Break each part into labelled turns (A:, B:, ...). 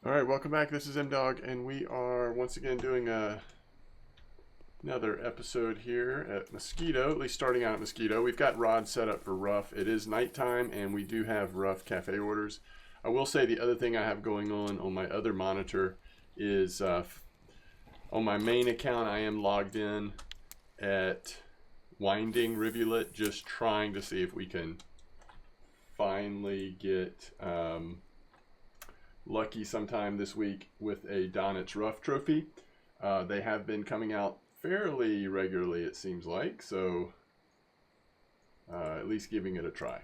A: All right, welcome back. This is MDawg, and we are once again doing another episode here at Mosquito, at least starting out at Mosquito. We've got Rod set up for rough. It is nighttime, and we do have rough cafe orders. I will say the other thing I have going on my other monitor is on my main account, I am logged in at Winding Rivulet, just trying to see if we can finally get lucky sometime this week with a Donitz Rough trophy. They have been coming out fairly regularly, it seems like, so at least giving it a try.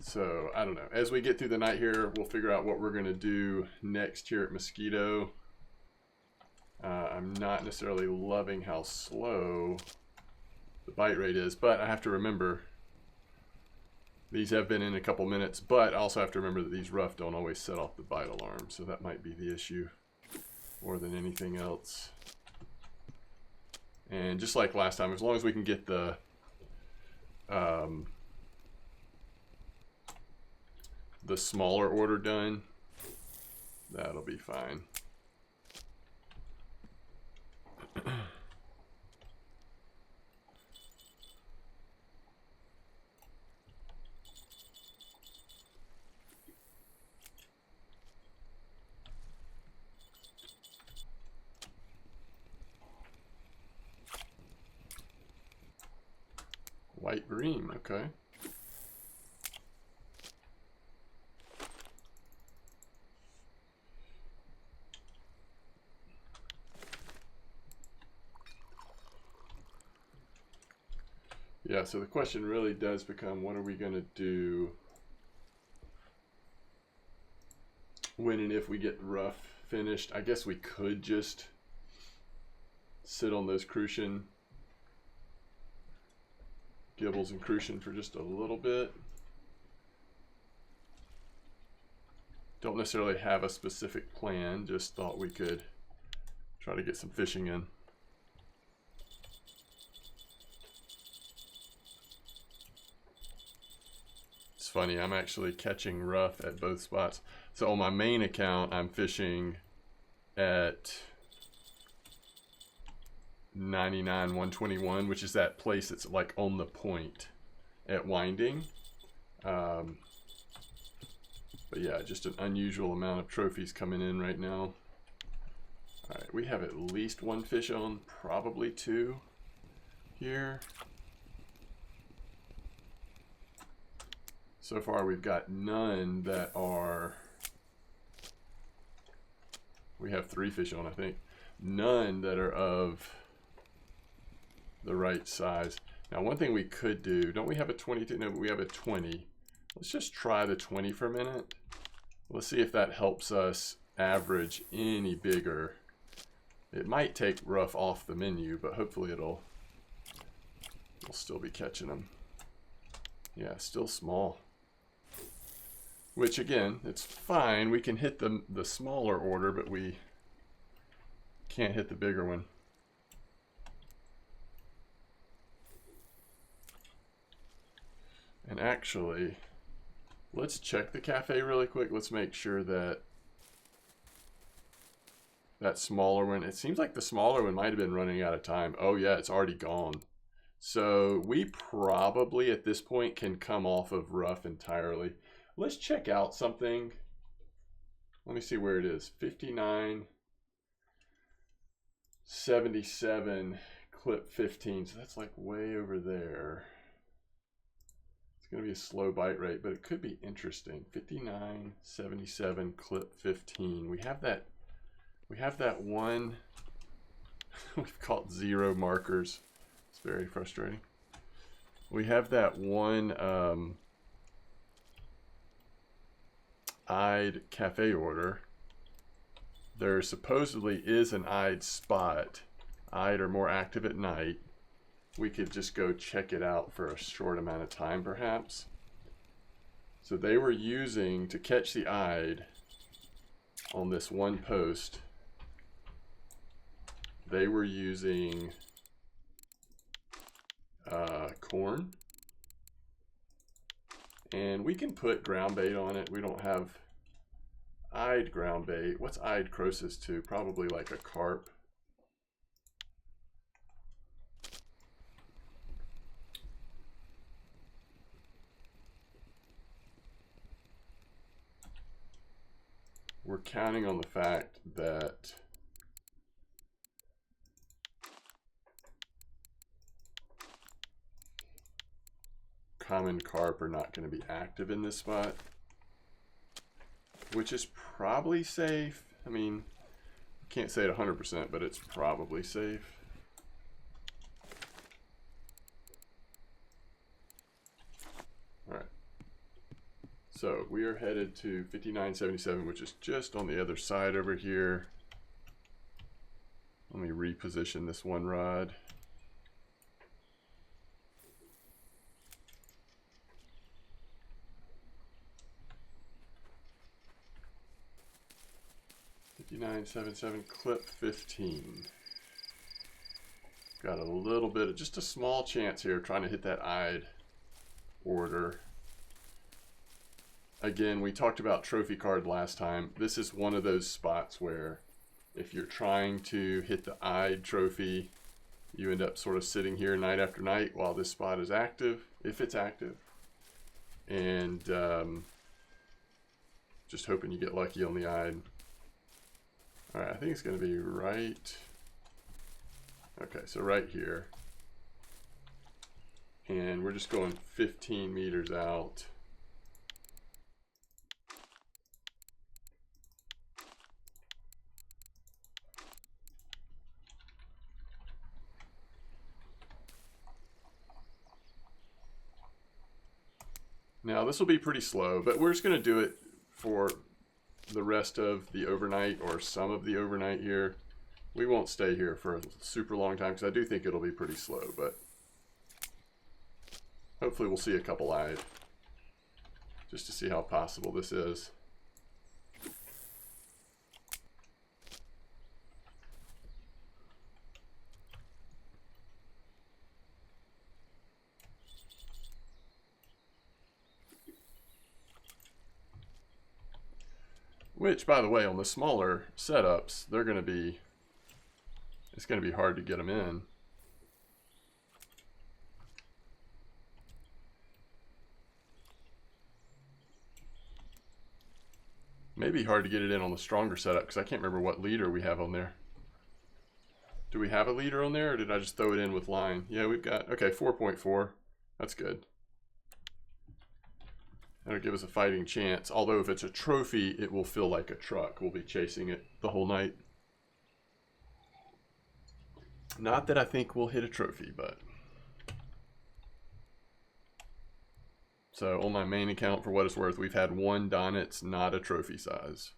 A: So I don't know. As we get through the night here, we'll figure out what we're going to do next here at Mosquito. I'm not necessarily loving how slow the bite rate is, but I have to remember these have been in a couple minutes, but I also have to remember that these rough don't always set off the bite alarm, so that might be the issue more than anything else. And just like last time, as long as we can get the smaller order done, that'll be fine. White green, okay. Yeah, so the question really does become, what are we going to do when and if we get rough finished? I guess we could just sit on those Crucian Gibbles and Crucian for just a little bit. Don't necessarily have a specific plan, just thought we could try to get some fishing in. It's funny, I'm actually catching rough at both spots. So on my main account, I'm fishing at 99 121, which is that place that's like on the point at Winding. But yeah, just an unusual amount of trophies coming in right now. All right, we have at least one fish on, probably two here. So far we've got none that are, we have three fish on, I think. None that are of the right size. Now one thing we could do, don't we have a 22? No, but we have a 20. Let's just try the 20 for a minute. Let's see if that helps us average any bigger. It might take rough off the menu, but hopefully we'll still be catching them. Yeah, still small. Which again, it's fine. We can hit the smaller order, but we can't hit the bigger one. And actually, let's check the cafe really quick. Let's make sure that that smaller one, it seems like the smaller one might have been running out of time. Oh yeah, it's already gone. So we probably at this point can come off of rough entirely. Let's check out something. Let me see where it is. 59.77 clip 15. So that's like way over there. It's going to be a slow bite rate, but it could be interesting. 59.77 clip 15. We have that one. We've caught zero markers. It's very frustrating. We have that one eyed cafe order. There supposedly is an eyed spot. Eyed are more active at night. We could just go check it out for a short amount of time perhaps. So they were using, to catch the eyed on this one post, they were using corn, and we can put ground bait on it. We don't have eyed ground bait. What's eyed closest to? Probably like a carp. We're counting on the fact that common carp are not going to be active in this spot, which is probably safe. I mean, I can't say it 100%, but it's probably safe. All right. So we are headed to 59.77, which is just on the other side over here. Let me reposition this one rod. $59.77, clip 15. Got a little bit of, just a small chance here trying to hit that eyed order. Again, we talked about trophy card last time. This is one of those spots where if you're trying to hit the eyed trophy, you end up sort of sitting here night after night while this spot is active, if it's active. And just hoping you get lucky on the eyed. All right, I think it's going to be right. Okay, so right here. And we're just going 15 meters out. Now this will be pretty slow, but we're just going to do it for the rest of the overnight or some of the overnight here. We won't stay here for a super long time because I do think it'll be pretty slow, but hopefully we'll see a couple eyed just to see how possible this is. Which, by the way, on the smaller setups, they're going to be, it's going to be hard to get them in. Maybe hard to get it in on the stronger setup because I can't remember what leader we have on there. Do we have a leader on there or did I just throw it in with line? Yeah, we've got, okay, 4.4. That's good. That'll give us a fighting chance. Although if it's a trophy, it will feel like a truck. We'll be chasing it the whole night. Not that I think we'll hit a trophy, but. So on my main account, for what it's worth, we've had one Donit's not a trophy size.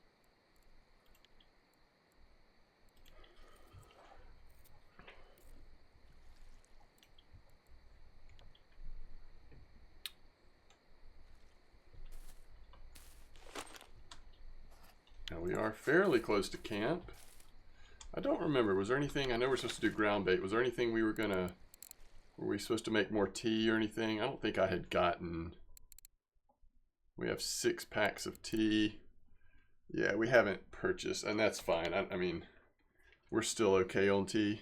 A: Now we are fairly close to camp. I don't remember, was there anything, I know we're supposed to do ground bait. Was there anything we were gonna, were we supposed to make more tea or anything? I don't think I had gotten, we have 6 packs of tea. Yeah, we haven't purchased, and that's fine. I mean, we're still okay on tea.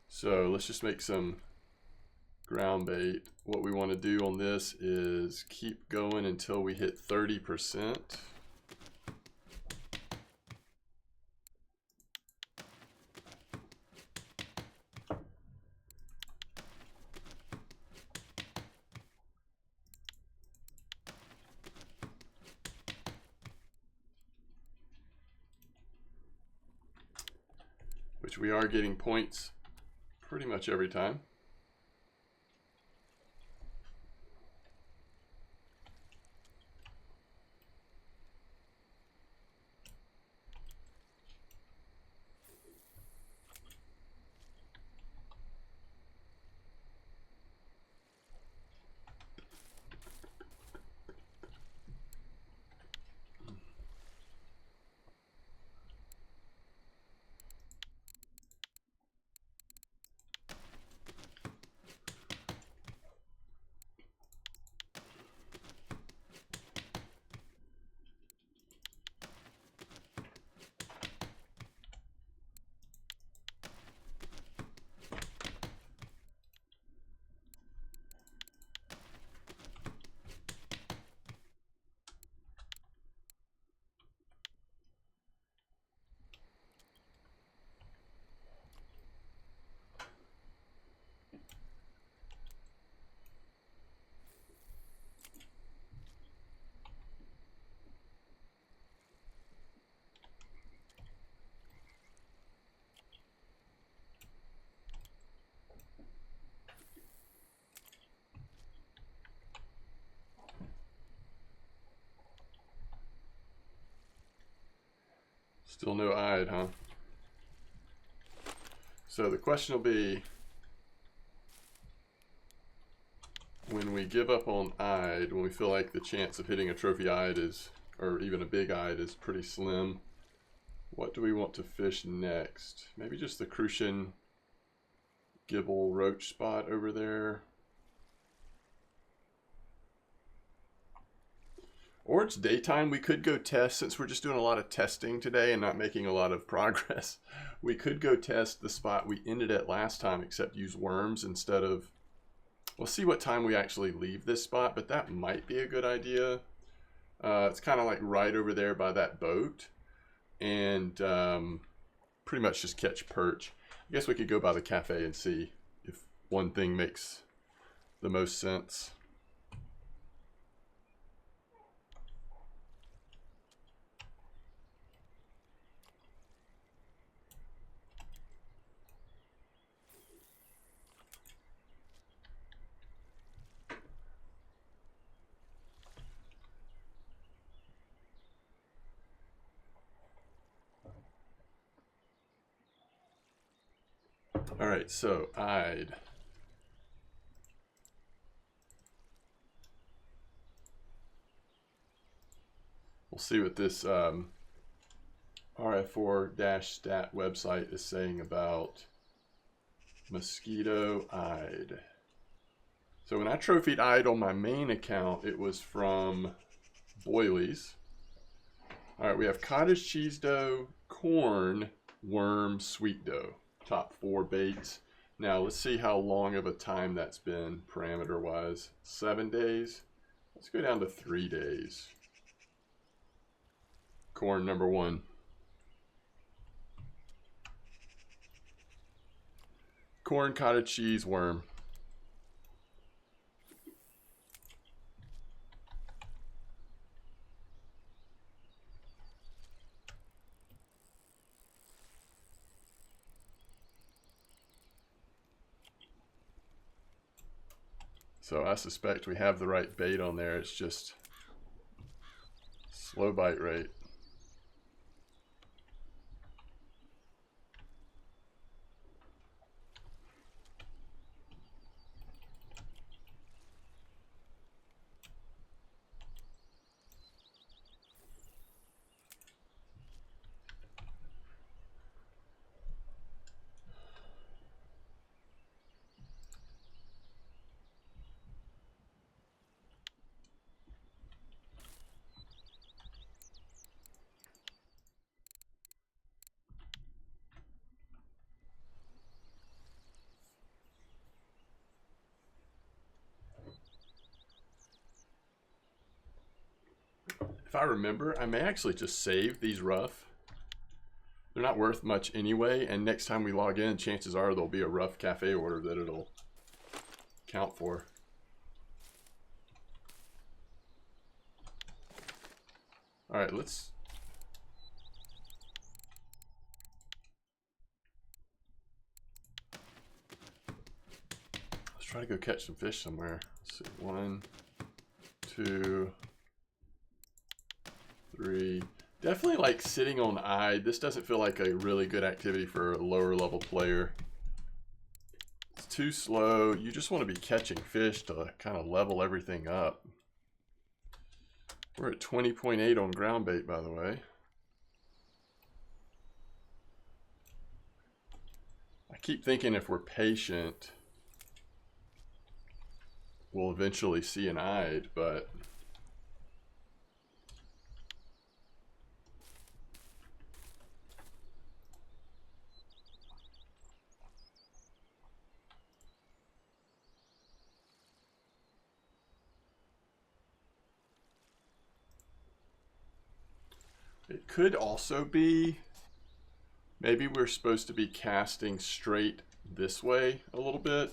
A: So let's just make some ground bait. What we want to do on this is keep going until we hit 30%. Which we are getting points pretty much every time. Still no eyed, huh? So the question will be, when we give up on eyed, when we feel like the chance of hitting a trophy eyed is, or even a big eyed is pretty slim, what do we want to fish next? Maybe just the Crucian Gibble roach spot over there. Or it's daytime. We could go test, since we're just doing a lot of testing today and not making a lot of progress. We could go test the spot we ended at last time, except use worms instead of... We'll see what time we actually leave this spot, but that might be a good idea. It's kind of like right over there by that boat. And pretty much just catch perch. I guess we could go by the cafe and see if one thing makes the most sense. All right, so eyed. We'll see what this RF4-stat website is saying about mosquito eyed. So when I trophied eyed on my main account, it was from Boilies. All right, we have cottage cheese dough, corn, worm, sweet dough. Top 4 baits. Now let's see how long of a time that's been parameter wise. 7 days. Let's go down to 3 days. Corn number 1. Corn, cottage cheese, worm. So I suspect we have the right bait on there. It's just slow bite rate. If I remember, I may actually just save these rough. They're not worth much anyway, and next time we log in, chances are there'll be a rough cafe order that it'll count for. All right, let's try to go catch some fish somewhere. Let's see, 1, 2, 3. Definitely like sitting on eye. This doesn't feel like a really good activity for a lower level player. It's too slow. You just want to be catching fish to kind of level everything up. We're at 20.8 on ground bait, by the way. I keep thinking if we're patient, we'll eventually see an eyed, but it could also be maybe we're supposed to be casting straight this way a little bit.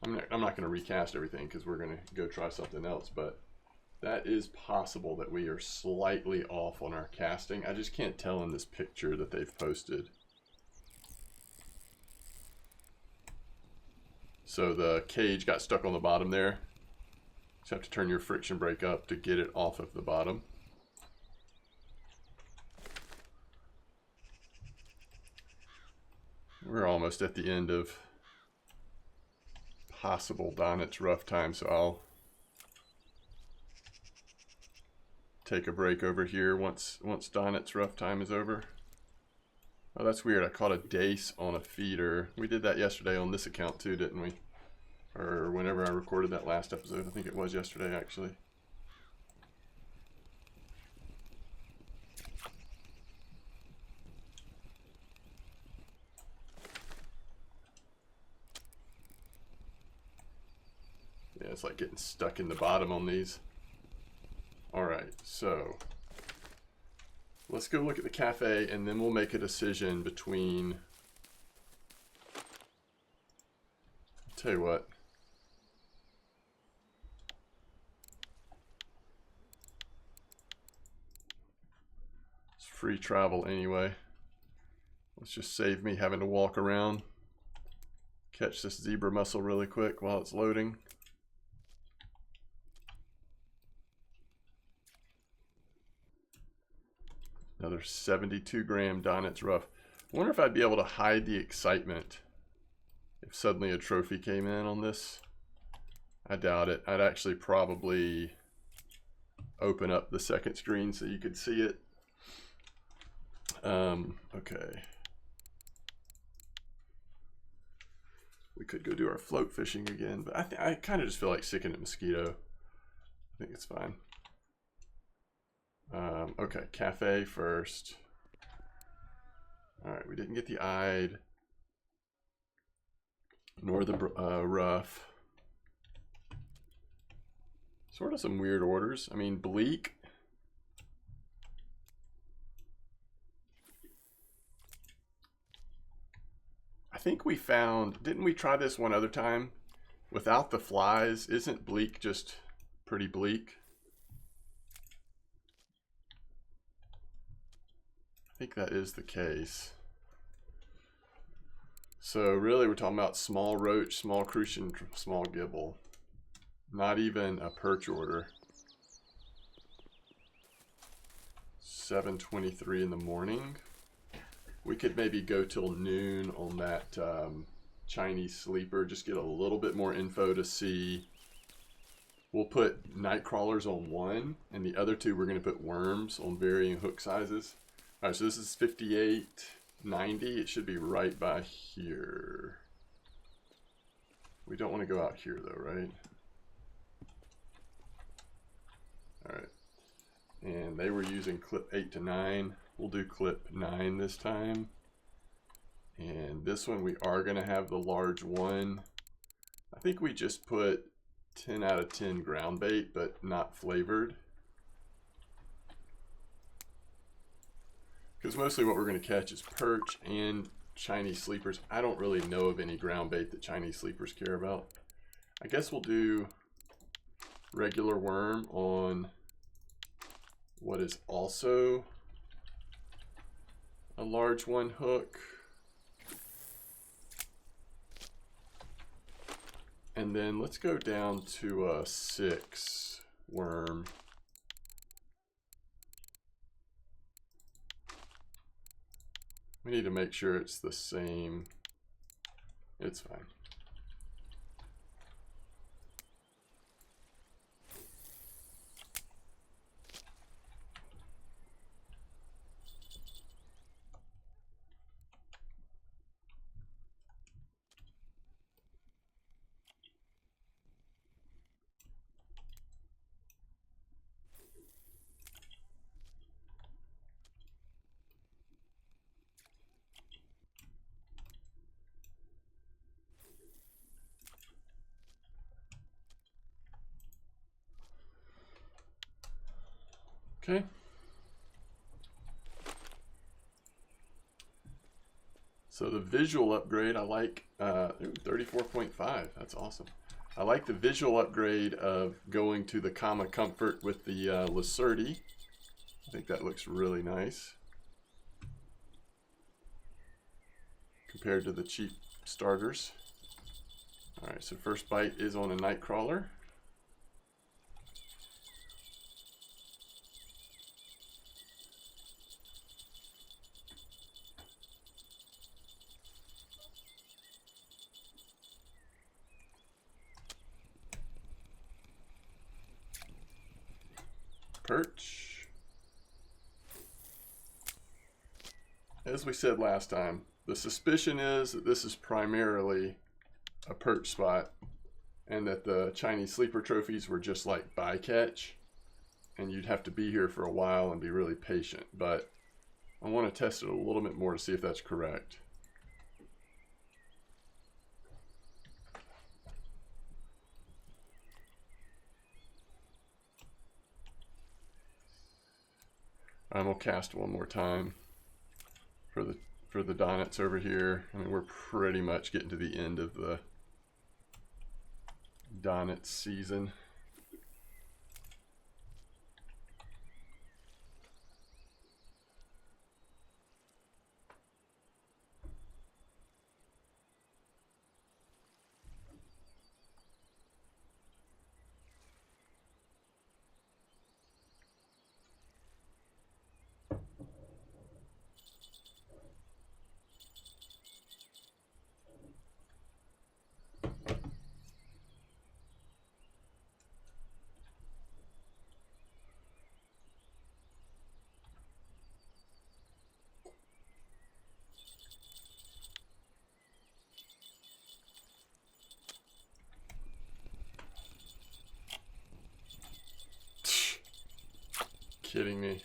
A: I'm not going to recast everything because we're going to go try something else, but that is possible that we are slightly off on our casting. I just can't tell in this picture that they've posted. So the cage got stuck on the bottom there. Just have to turn your friction brake up to get it off of the bottom. almost at the end of possible Donit's rough time, so I'll take a break over here once Donit's rough time is over. Oh, that's weird. I caught a dace on a feeder. We did that yesterday on this account too, didn't we? Or whenever I recorded that last episode. I think it was yesterday, actually. Yeah, it's like getting stuck in the bottom on these. Alright, so let's go look at the cafe and then we'll make a decision between... I'll tell you what. It's free travel anyway. Let's just save me having to walk around. Catch this zebra mussel really quick while it's loading. Another 72-gram Donit's rough. I wonder if I'd be able to hide the excitement if suddenly a trophy came in on this. I doubt it. I'd actually probably open up the second screen so you could see it. Okay. We could go do our float fishing again, but I kind of just feel like sticking at mosquito. I think it's fine. Okay, cafe first. Alright, we didn't get the eyed, nor the rough. Sort of some weird orders. I mean, bleak. I think we found, didn't we try this one other time? Without the flies, isn't bleak just pretty bleak? I think that is the case. So really we're talking about small roach, small crucian, small gibble. Not even a perch order. 7:23 in the morning. We could maybe go till noon on that Chinese sleeper. Just get a little bit more info to see. We'll put night crawlers on one, and the other two we're going to put worms on varying hook sizes. All right, so this is 58.90. It should be right by here. We don't want to go out here though, right? All right. And they were using clip 8 to 9. We'll do clip 9 this time. And this one we are going to have the large one. I think we just put 10 out of 10 ground bait, but not flavored. Because mostly what we're going to catch is perch and Chinese sleepers. I don't really know of any ground bait that Chinese sleepers care about. I guess we'll do regular worm on what is also a large one hook. And then let's go down to a 6 worm. We need to make sure it's the same. It's fine. Okay. So the visual upgrade, I like 34.5. That's awesome. I like the visual upgrade of going to the Kama Comfort with the Lacerti. I think that looks really nice compared to the cheap starters. All right, so first bite is on a night crawler. perch. As we said last time, the suspicion is that this is primarily a perch spot and that the Chinese sleeper trophies were just like bycatch, and you'd have to be here for a while and be really patient. But I want to test it a little bit more to see if that's correct. I'm gonna cast one more time for the Donnets over here. I mean, we're pretty much getting to the end of the Donnet season. Kidding me.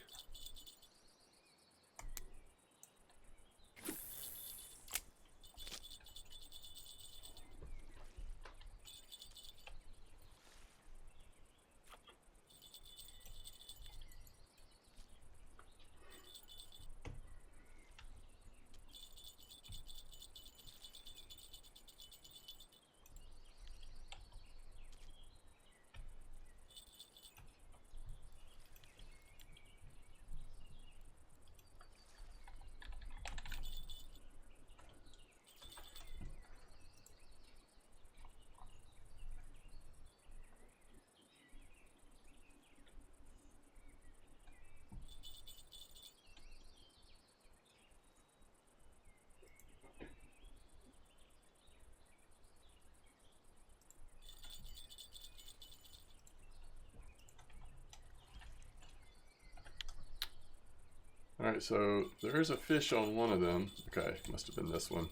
A: All right, so there is a fish on one of them. Okay, must have been this one.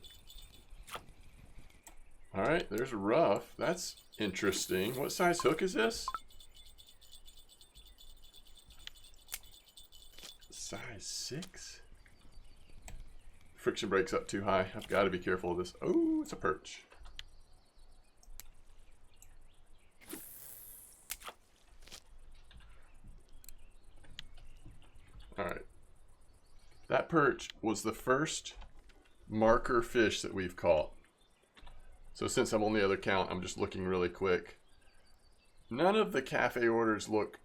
A: All right, there's a rough. That's interesting. What size hook is this? Size 6? Friction breaks up too high. I've got to be careful of this. Oh, it's a perch. All right. That perch was the first marker fish that we've caught. So since I'm on the other count, I'm just looking really quick. None of the cafe orders look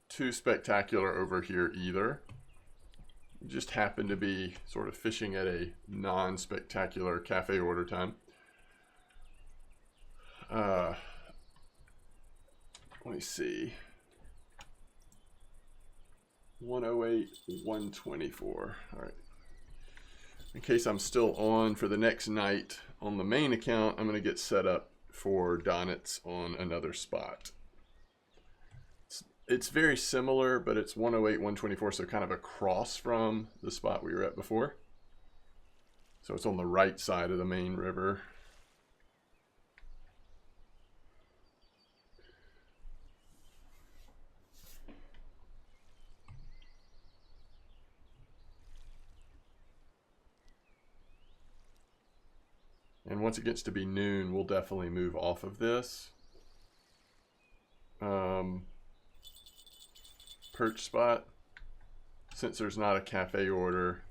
A: too spectacular over here either. We just happen to be sort of fishing at a non-spectacular cafe order time. Let me see. 108, 124. All right. In case I'm still on for the next night on the main account, I'm going to get set up for Donnets on another spot. It's very similar, but it's 108, 124, so kind of across from the spot we were at before. So it's on the right side of the main river. And once it gets to be noon, we'll definitely move off of this perch spot, since there's not a cafe order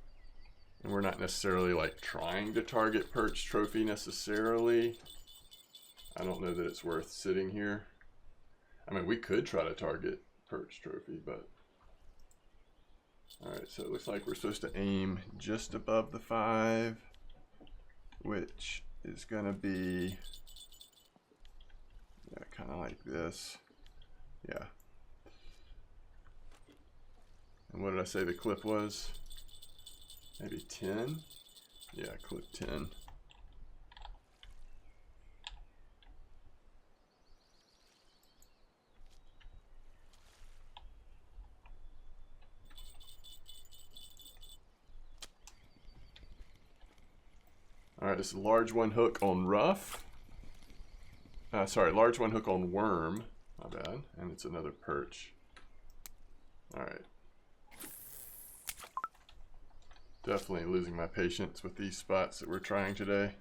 A: and we're not necessarily like trying to target perch trophy necessarily. I don't know that it's worth sitting here. I mean, we could try to target perch trophy, but all right, so it looks like we're supposed to aim just above the 5, which is gonna be, yeah, kind of like this. Yeah. And what did I say the clip was? Maybe 10? Yeah, clip 10. All right, this is a large one hook on rough. Sorry, large one hook on worm. My bad. And it's another perch. All right. Definitely losing my patience with these spots that we're trying today.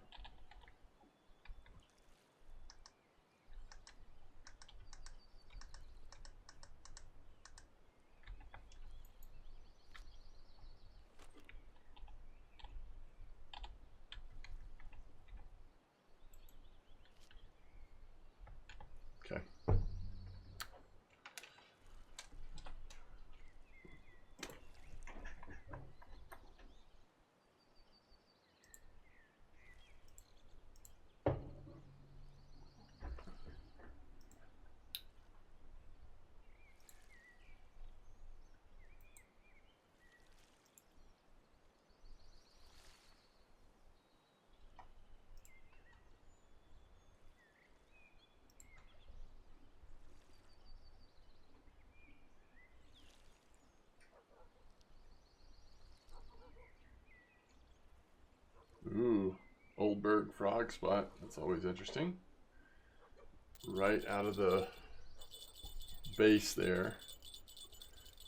A: Okay. Ooh, Oldberg frog spot. That's always interesting. Right out of the base there.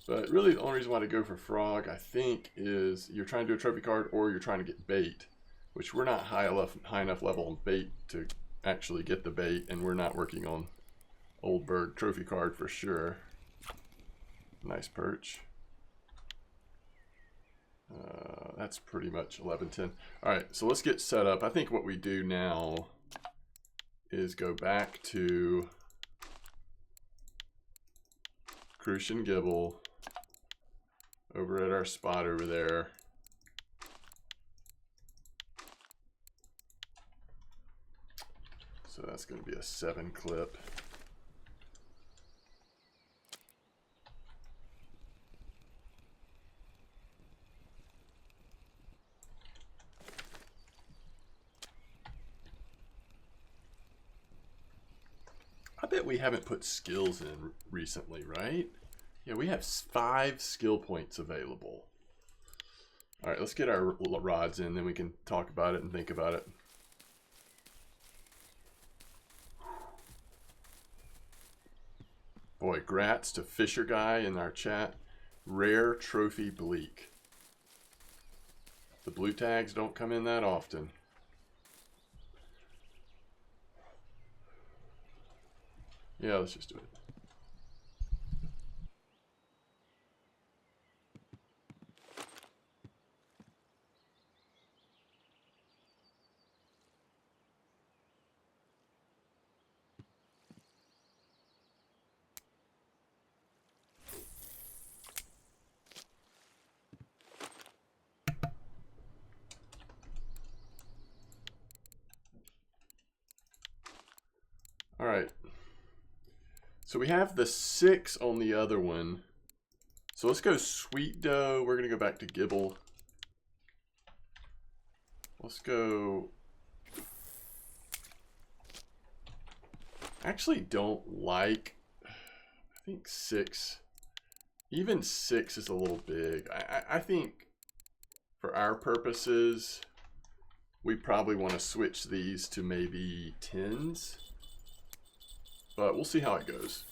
A: But really the only reason why to go for frog, I think, is you're trying to do a trophy card or you're trying to get bait, which we're not high enough level on bait to actually get the bait, and we're not working on Oldberg trophy card for sure. Nice perch. That's pretty much 11-10. All right, so let's get set up. I think what we do now is go back to Crucian Gibble over at our spot over there. So that's going to be a 7 clip. I bet we haven't put skills in recently, right? Yeah, we have 5 skill points available. All right, let's get our rods in, then we can talk about it and think about it. Boy, grats to Fisher Guy in our chat. Rare trophy bleak. The blue tags don't come in that often. Yeah, let's just do it. All right. So we have the 6 on the other one. So let's go sweet dough. We're going to go back to Gibble. Let's go. I actually don't like, I think 6. Even 6 is a little big. I think for our purposes, we probably want to switch these to maybe 10s. But we'll see how it goes.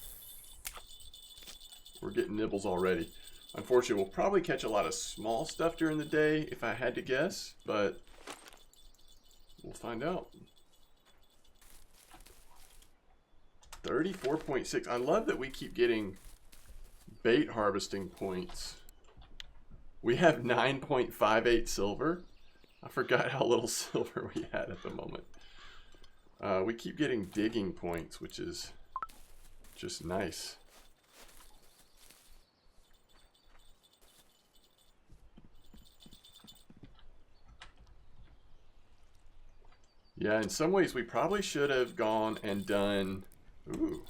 A: We're getting nibbles already. Unfortunately, we'll probably catch a lot of small stuff during the day if I had to guess, but we'll find out. 34.6. I love that we keep getting bait harvesting points. We have 9.58 silver. I forgot how little silver we had at the moment. We keep getting digging points, which is just nice. Yeah, in some ways we probably should have gone and done... Ooh.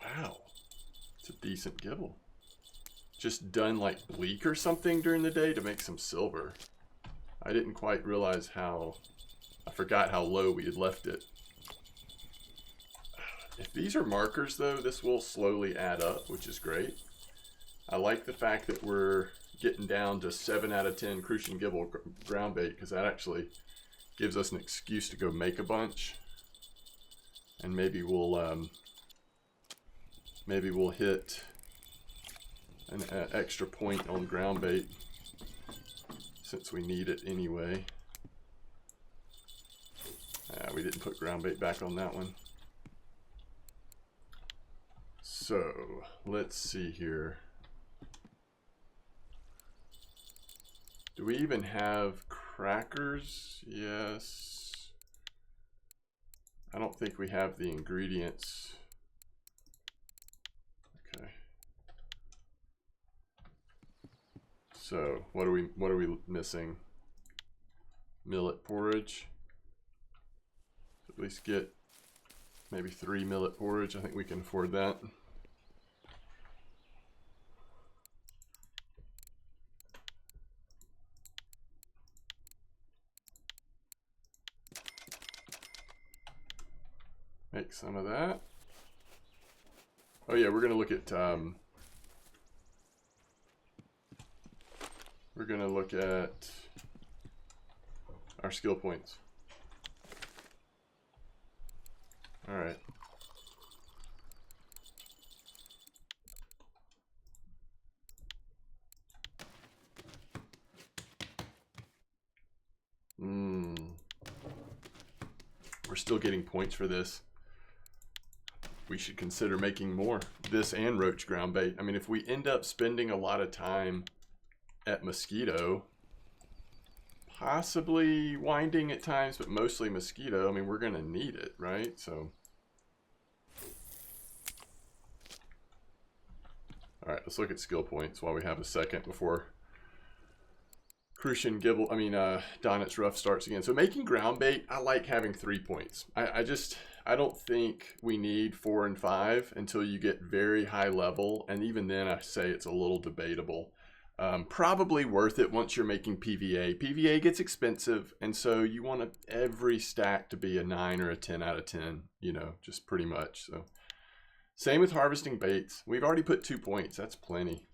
A: Wow. It's a decent gibble. Just done like bleak or something during the day to make some silver. I didn't quite realize how... I forgot how low we had left it. If these are markers though, this will slowly add up, which is great. I like the fact that we're getting down to 7 out of 10 Crucian Gibble ground bait, because that actually gives us an excuse to go make a bunch, and maybe we'll hit an extra point on ground bait since we need it anyway. We didn't put ground bait back on that one. So let's see here. Do we even have crackers? Yes. I don't think we have the ingredients. Okay. So what are we missing? Millet porridge. At least get maybe 3 millet porridge. I think we can afford that. Make some of that. Oh yeah, we're gonna look at our skill points. All right. We're still getting points for this. We should consider making more. This and roach ground bait. I mean, if we end up spending a lot of time at mosquito, possibly winding at times, but mostly mosquito, I mean, we're gonna need it, right? So, all right, let's look at skill points while we have a second before Crucian Gibble, Donit's Rough starts again. So making ground bait, I like having 3 points. I don't think we need 4 and 5 until you get very high level, and even then I say it's a little debatable. Probably worth it once you're making PVA. PVA gets expensive, and so you want every stack to be a 9 or a 10 out of 10, you know, just pretty much. So same with harvesting baits. We've already put 2 points. That's plenty.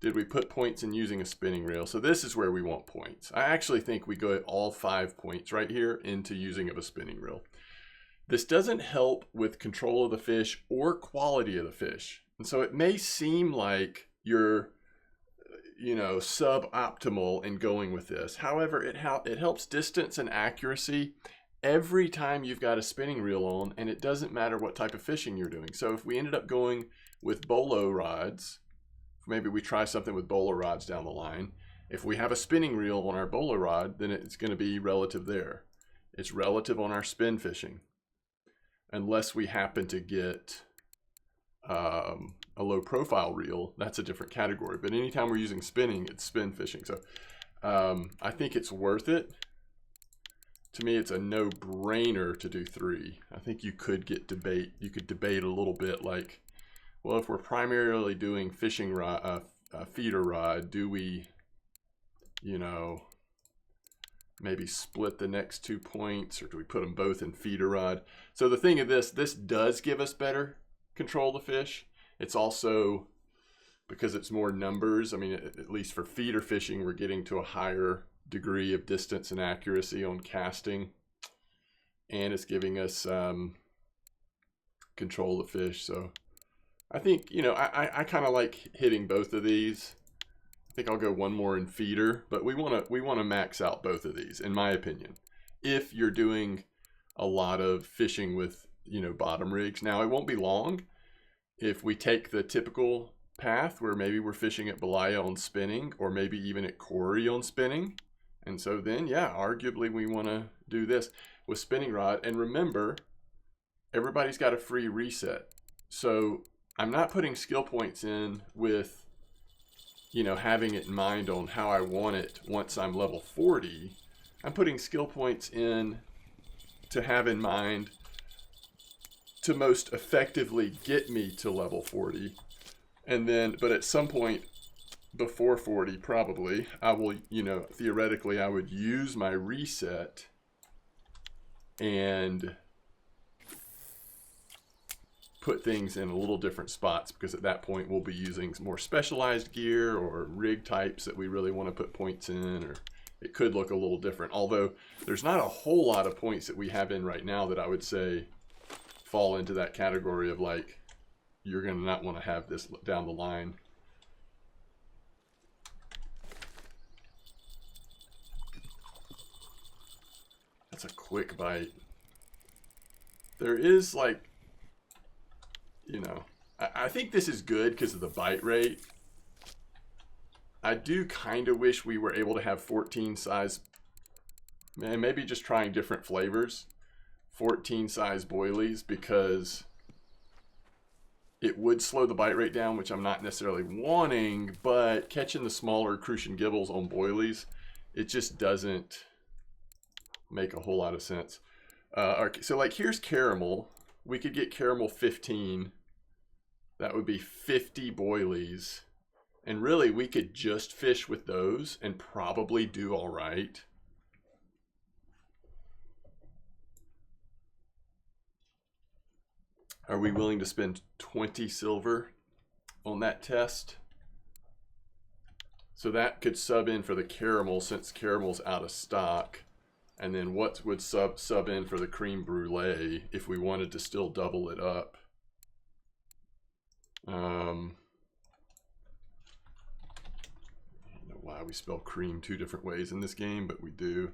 A: Did we put points in using a spinning reel? So this is where we want points. I actually think we go all 5 points right here into using of a spinning reel. This doesn't help with control of the fish or quality of the fish. And so it may seem like you're, you know, suboptimal in going with this. However, it helps distance and accuracy every time you've got a spinning reel on, and it doesn't matter what type of fishing you're doing. So if we ended up going with bolo rods, maybe we try something with bolo rods down the line. If we have a spinning reel on our bolo rod, then it's going to be relative there. It's relative on our spin fishing, unless we happen to get a low profile reel. That's a different category. But anytime we're using spinning, it's spin fishing. So I think it's worth it. To me, it's a no-brainer to do 3. I think you could debate a little bit, like, well, if we're primarily doing fishing rod, feeder rod, do we, you know, maybe split the next 2 points, or do we put them both in feeder rod? So the thing of this does give us better control of the fish. It's also, because it's more numbers, I mean, at least for feeder fishing, we're getting to a higher degree of distance and accuracy on casting, and it's giving us control of the fish. So I think, you know, I kind of like hitting both of these. I think I'll go one more in feeder, but we want to max out both of these, in my opinion, if you're doing a lot of fishing with, you know, bottom rigs. Now, it won't be long if we take the typical path where maybe we're fishing at Belaya on spinning, or maybe even at Corey on spinning. And so then, yeah, arguably we want to do this with spinning rod. And remember, everybody's got a free reset. So I'm not putting skill points in with, you know, having it in mind on how I want it once I'm level 40. I'm putting skill points in to have in mind to most effectively get me to level 40. And then, but at some point before 40, probably, I will, you know, theoretically, I would use my reset and put things in a little different spots, because at that point we'll be using more specialized gear or rig types that we really want to put points in, or it could look a little different. Although there's not a whole lot of points that we have in right now that I would say fall into that category of like, you're going to not want to have this down the line. That's a quick bite. There is like, you know, I think this is good because of the bite rate. I do kind of wish we were able to have 14 size, and maybe just trying different flavors, 14 size boilies, because it would slow the bite rate down, which I'm not necessarily wanting, but catching the smaller Crucian gibbles on boilies, it just doesn't make a whole lot of sense. Okay, so like here's caramel. We could get caramel 15. That would be 50 boilies. And really, we could just fish with those and probably do all right. Are we willing to spend 20 silver on that test? So that could sub in for the caramel, since caramel's out of stock. And then what would sub in for the creme brulee if we wanted to still double it up? I don't know why we spell cream two different ways in this game, but we do.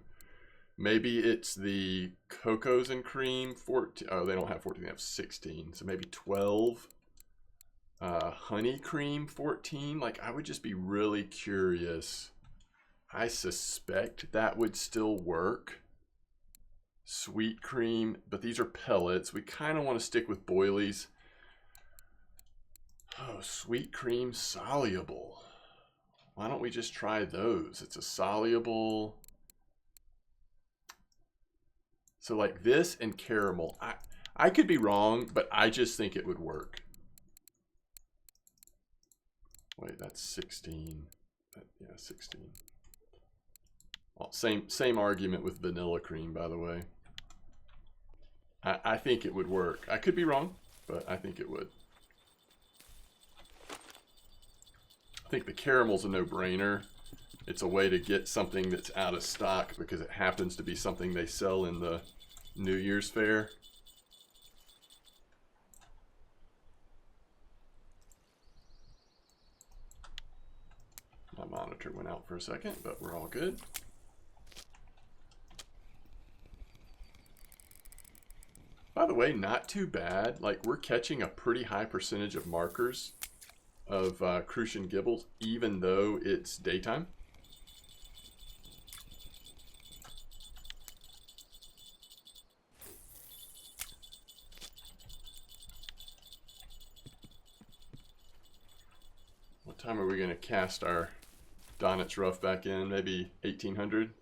A: Maybe it's the cocos and cream 14. Oh, they don't have 14, they have 16. So maybe 12. Honey cream 14. Like, I would just be really curious. I suspect that would still work. Sweet cream, but these are pellets. We kind of want to stick with boilies. Oh, sweet cream soluble. Why don't we just try those? It's a soluble. So like this and caramel. I could be wrong, but I just think it would work. Wait, that's 16. Yeah, 16. Well, same argument with vanilla cream, by the way. I think it would work. I could be wrong, but I think it would. I think the caramel's a no-brainer. It's a way to get something that's out of stock because it happens to be something they sell in the New Year's fair. My monitor went out for a second, but we're all good. By the way, not too bad. Like, we're catching a pretty high percentage of markers of Crucian gibbles, even though it's daytime. What time are we going to cast our Donit's Rough back in? Maybe 1800?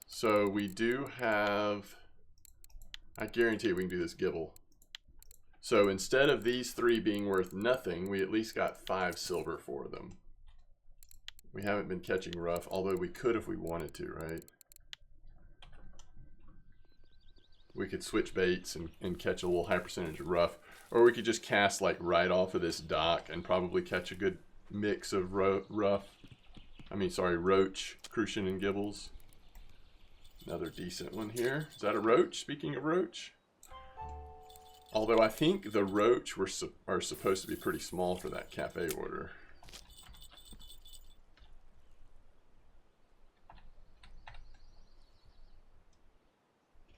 A: So we do have... I guarantee we can do this gibble. So instead of these 3 being worth nothing, we at least got 5 silver for them. We haven't been catching rough, although we could if we wanted to, right? We could switch baits and catch a little high percentage of rough. Or we could just cast like right off of this dock and probably catch a good mix of roach, Crucian, and gibbles. Another decent one here. Is that a roach? Speaking of roach. Although I think the roach are supposed to be pretty small for that cafe order.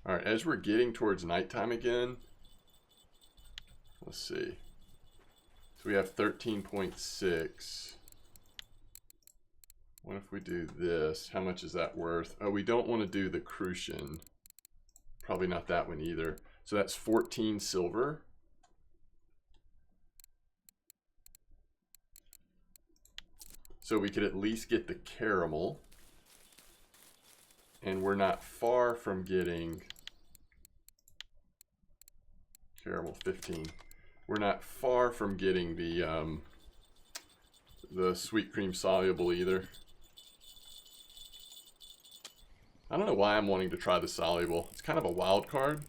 A: All right, as we're getting towards nighttime again, let's see. So we have 13.6. What if we do this? How much is that worth? Oh, we don't want to do the Crucian. Probably not that one either. So that's 14 silver. So we could at least get the caramel. And we're not far from getting caramel 15. We're not far from getting the sweet cream soluble either. I don't know why I'm wanting to try the soluble. It's kind of a wild card.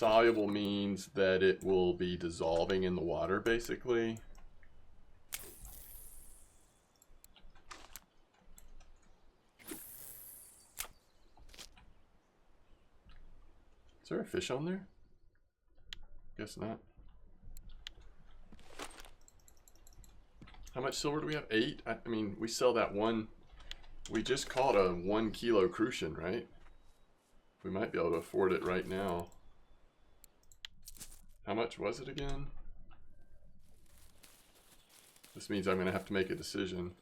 A: Soluble means that it will be dissolving in the water, basically. Is there a fish on there? Guess not. How much silver do we have? 8? I mean, we sell that one. We just caught a 1 kilo Crucian, right? We might be able to afford it right now. How much was it again? This means I'm going to have to make a decision.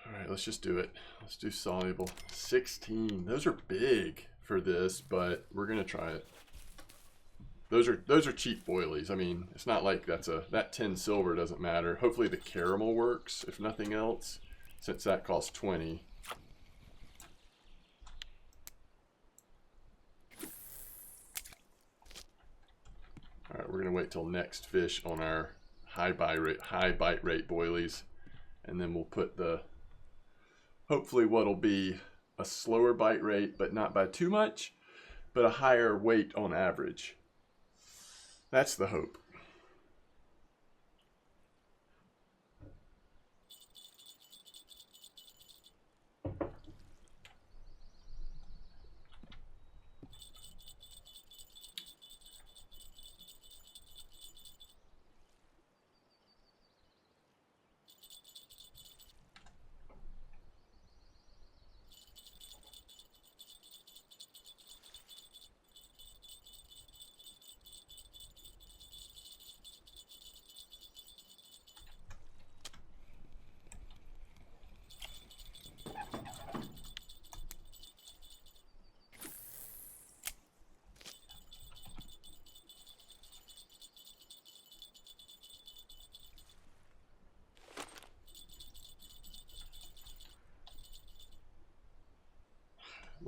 A: Alright, let's just do it. Let's do soluble. 16. Those are big for this, but we're going to try it. Those are cheap boilies. I mean, it's not like that 10 silver doesn't matter. Hopefully the caramel works, if nothing else, since that costs 20. All right, we're gonna wait till next fish on our high bite rate boilies, and then we'll put the hopefully what'll be a slower bite rate, but not by too much, but a higher weight on average. That's the hope.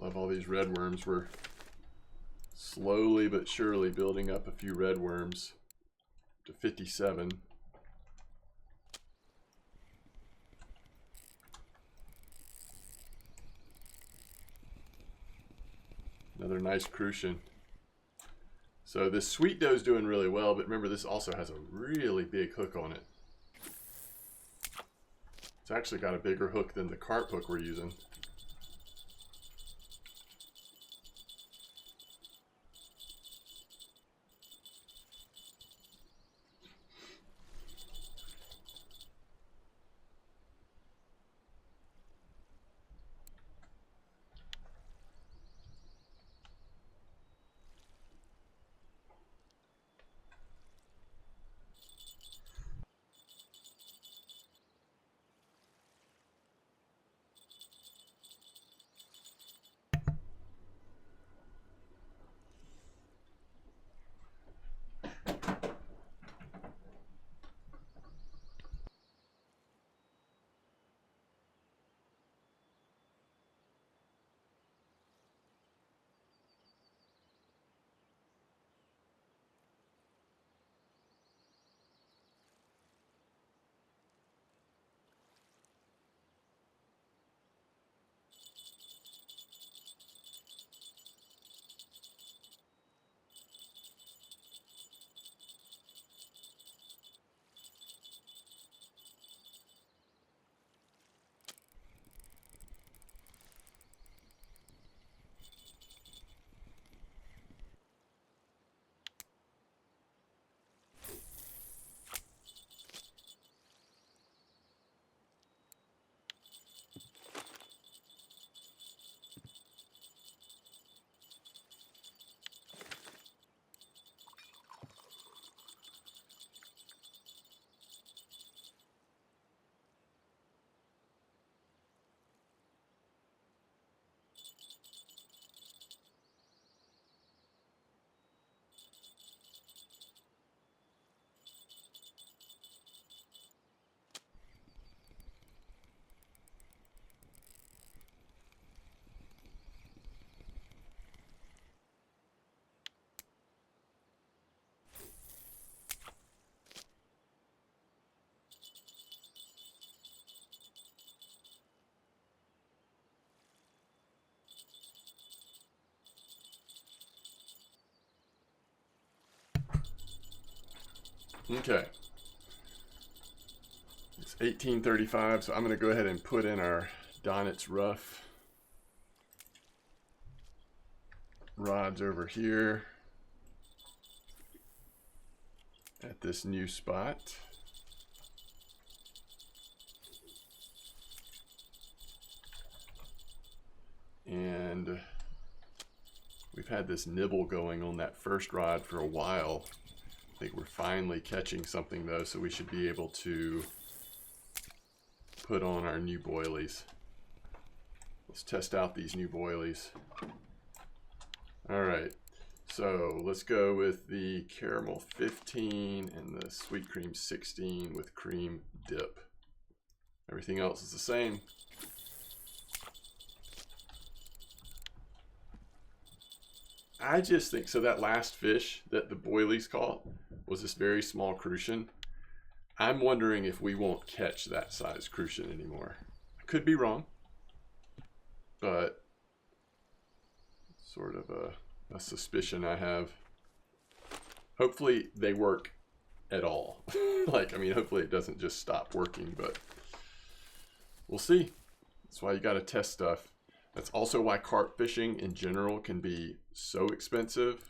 A: Love all these red worms. We're slowly but surely building up a few red worms to 57. Another nice Crucian. So this sweet dough is doing really well, but remember this also has a really big hook on it. It's actually got a bigger hook than the carp hook we're using. Okay. It's 1835, so I'm going to go ahead and put in our Donit's rough rods over here at this new spot. And we've had this nibble going on that first rod for a while. I think we're finally catching something though, so we should be able to put on our new boilies. Let's test out these new boilies. All right, so let's go with the caramel 15 and the sweet cream 16 with cream dip. Everything else is the same. I just think, so that last fish that the boilies caught was this very small Crucian. I'm wondering if we won't catch that size Crucian anymore. I could be wrong, but sort of a suspicion I have. Hopefully they work at all. Like, I mean, hopefully it doesn't just stop working, but we'll see. That's why you got to test stuff. That's also why carp fishing in general can be so expensive.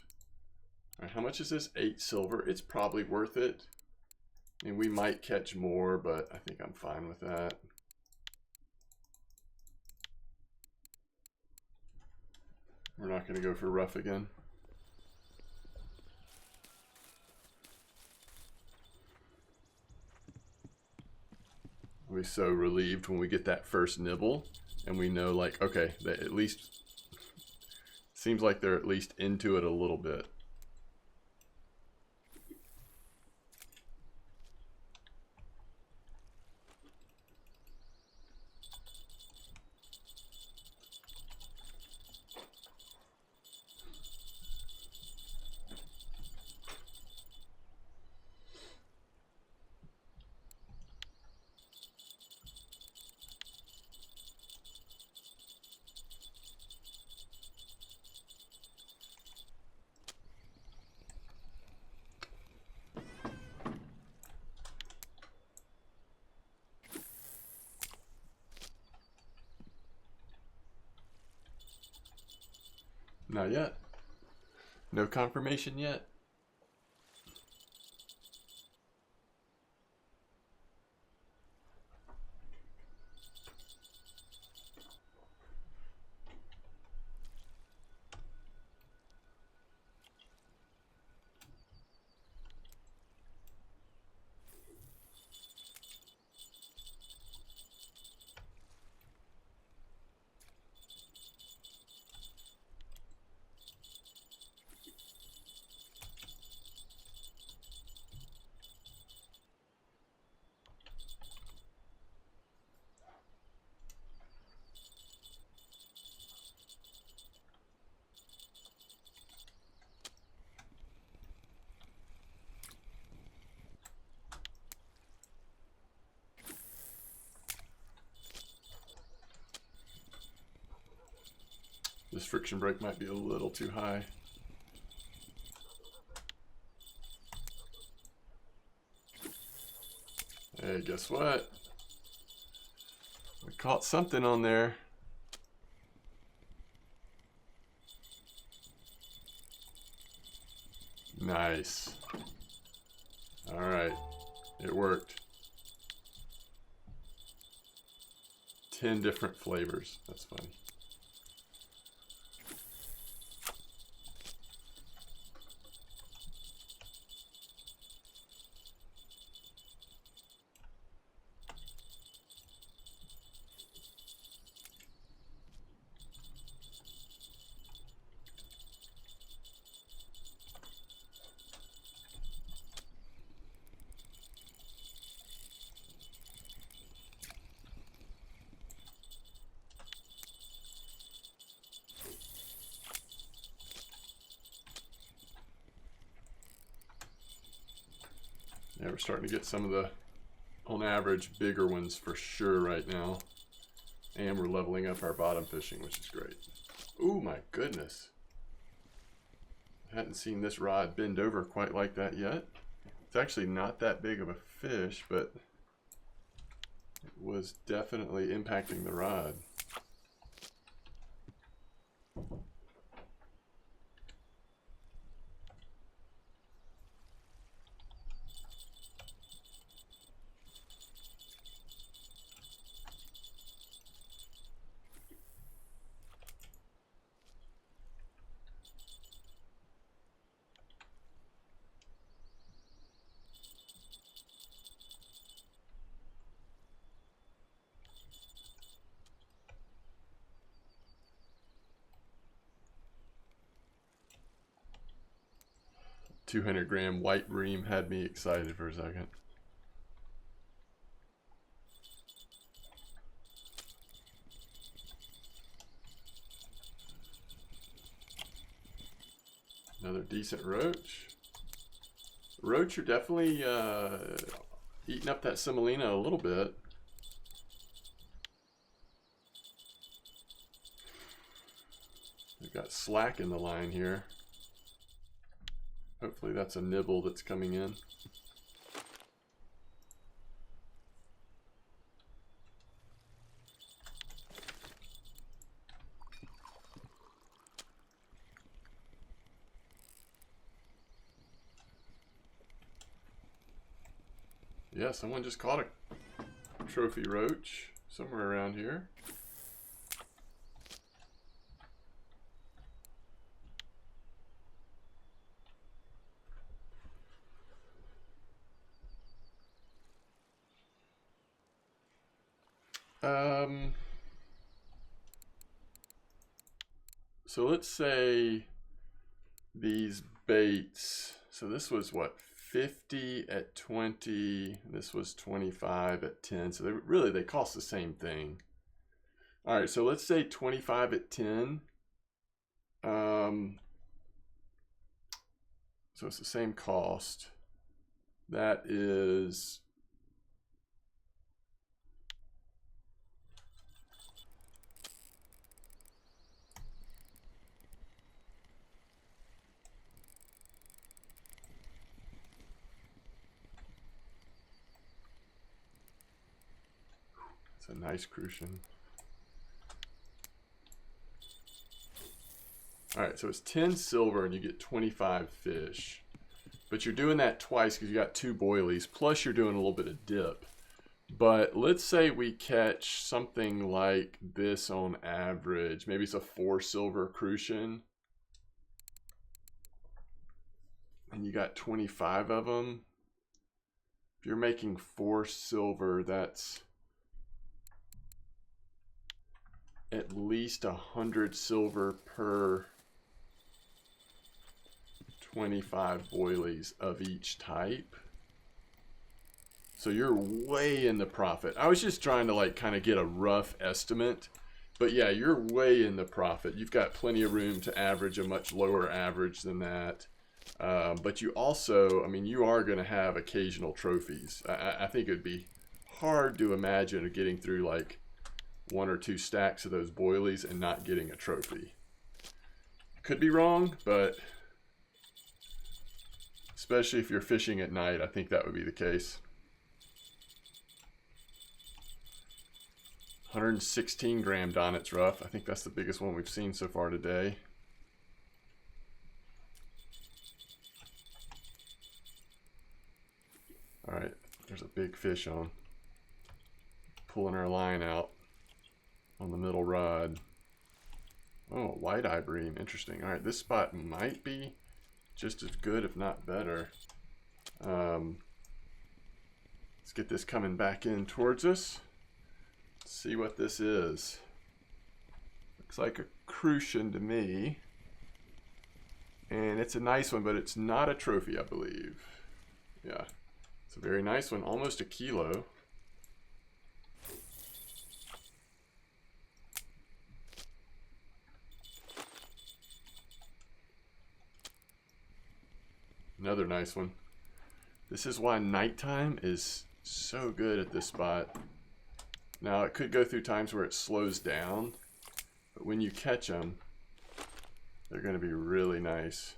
A: All right, how much is this? 8 silver. It's probably worth it. I mean, we might catch more, but I think I'm fine with that. We're not going to go for rough again. We're so relieved when we get that first nibble and we know, like, okay, that at least seems like they're at least into it a little bit. Not yet. No confirmation yet. This friction brake might be a little too high. Hey, guess what? We caught something on there. Nice. All right, it worked. 10 different flavors. That's funny. Yeah, we're starting to get some of the, on average, bigger ones for sure right now. And we're leveling up our bottom fishing, which is great. Ooh, my goodness. I hadn't seen this rod bend over quite like that yet. It's actually not that big of a fish, but it was definitely impacting the rod. $200-gram white bream had me excited for a second. Another decent roach. Roach are definitely eating up that semolina a little bit. We've got slack in the line here. Hopefully that's a nibble that's coming in. Yeah, someone just caught a trophy roach somewhere around here. So let's say these baits, so this was what, 50 at 20, this was 25 at 10, so they cost the same thing. All right, so let's say 25 at 10. So it's the same cost. That is a nice Crucian. All right, so it's 10 silver and you get 25 fish. But you're doing that twice because you got 2 boilies, plus you're doing a little bit of dip. But let's say we catch something like this on average. Maybe it's a 4 silver Crucian. And you got 25 of them. If you're making 4 silver, that's at least 100 silver per 25 boilies of each type. So you're way in the profit. I was just trying to like kind of get a rough estimate, but yeah, you're way in the profit. You've got plenty of room to average a much lower average than that. But you also, I mean, you are going to have occasional trophies. I think it would be hard to imagine getting through like 1 or 2 stacks of those boilies and not getting a trophy. Could be wrong, but especially if you're fishing at night, I think that would be the case. 116-gram Donit's Rough. I think that's the biggest one we've seen so far today. All right, there's a big fish on. Pulling our line out on the middle rod. Oh, white eye bream, interesting. All right, this spot might be just as good, if not better. Let's get this coming back in towards us. Let's see what this is. Looks like a Crucian to me. And it's a nice one, but it's not a trophy, I believe. Yeah, it's a very nice one, almost a kilo. Another nice one. This is why nighttime is so good at this spot. Now, it could go through times where it slows down, but when you catch them, they're going to be really nice.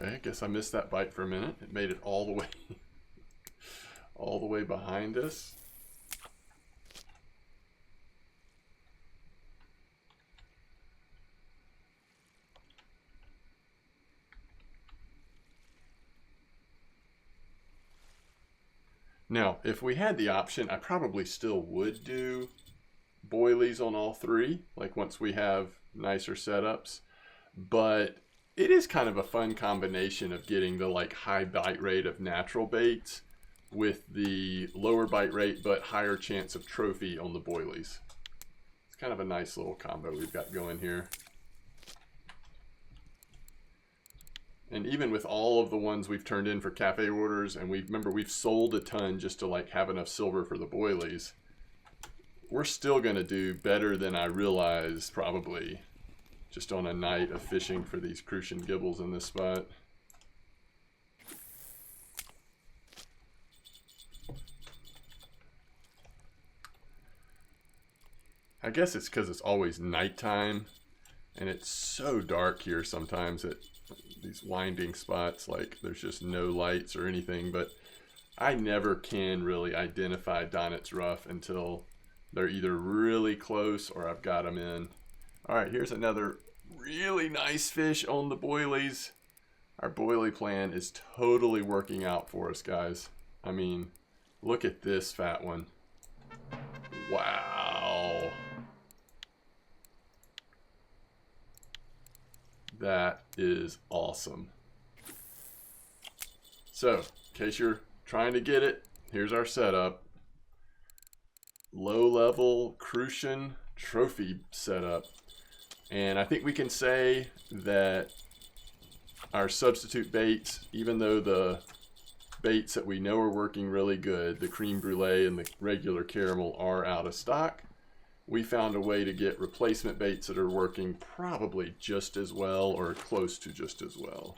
A: Okay, I guess I missed that bite for a minute. It made it all the way, all the way behind us. Now, if we had the option, I probably still would do boilies on all three, like once we have nicer setups. But it is kind of a fun combination of getting the like high bite rate of natural baits with the lower bite rate but higher chance of trophy on the boilies. It's kind of a nice little combo we've got going here. And even with all of the ones we've turned in for cafe orders, and remember we've sold a ton just to like have enough silver for the boilies, we're still going to do better than I realized probably just on a night of fishing for these Crucian gibbles in this spot. I guess it's because it's always nighttime and it's so dark here sometimes at these winding spots, like there's just no lights or anything, but I never can really identify Donnett's Rough until they're either really close or I've got them in. All right, here's another really nice fish on the boilies. Our boilie plan is totally working out for us, guys. I mean, look at this fat one. Wow. That is awesome. So, in case you're trying to get it, here's our setup. Low-level Crucian trophy setup. And I think we can say that our substitute baits, even though the baits that we know are working really good, the creme brulee and the regular caramel, are out of stock, we found a way to get replacement baits that are working probably just as well or close to just as well.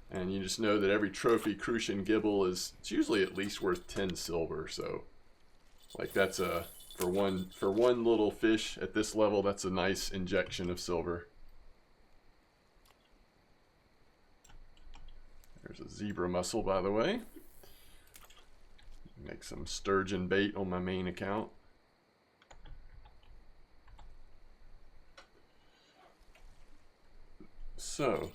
A: And you just know that every trophy Crucian gibble it's usually at least worth 10 silver. So like that's for one little fish at this level, that's a nice injection of silver. There's a zebra mussel, by the way. Make some sturgeon bait on my main account. So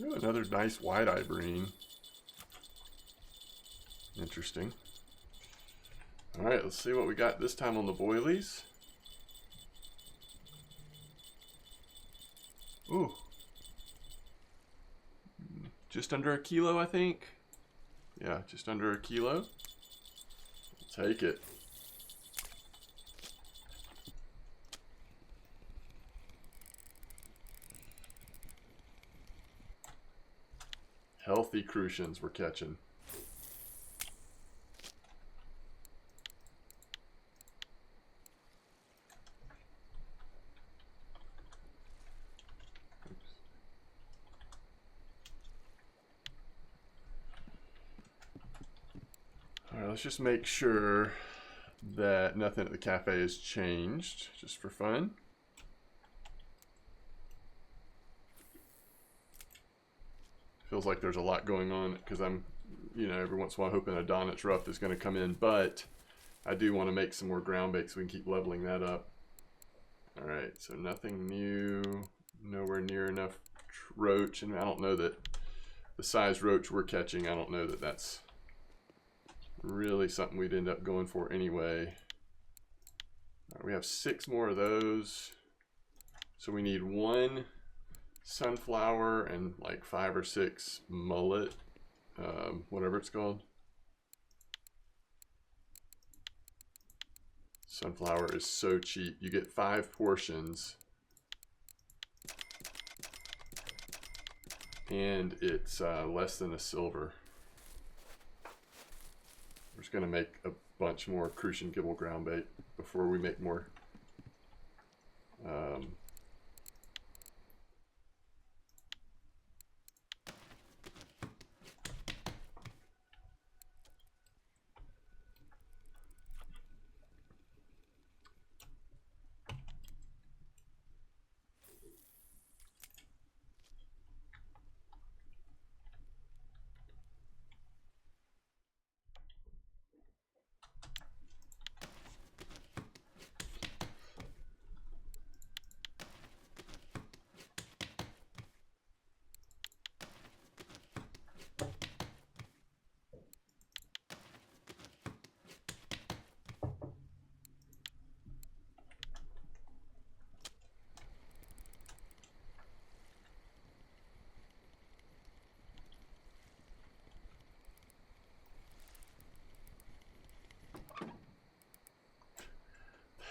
A: ooh, another nice wide-eye breen. Interesting. All right, let's see what we got this time on the boilies. Ooh. Just under a kilo, I think. Yeah, just under a kilo. I'll take it. Healthy Crucians we're catching. All right, let's just make sure that nothing at the cafe has changed, just for fun. Feels like there's a lot going on because I'm, every once in a while hoping a Donnett's Rough is going to come in, but I do want to make some more ground bait so we can keep leveling that up. All right, so nothing new, nowhere near enough roach, and I don't know that the size roach we're catching, I don't know that that's really something we'd end up going for anyway. All right, we have 6 more of those, so we need 1 sunflower and like 5 or 6 mullet, whatever it's called. Sunflower is so cheap. You get 5 portions and it's less than a silver. We're just gonna make a bunch more Crucian gibble ground bait before we make more.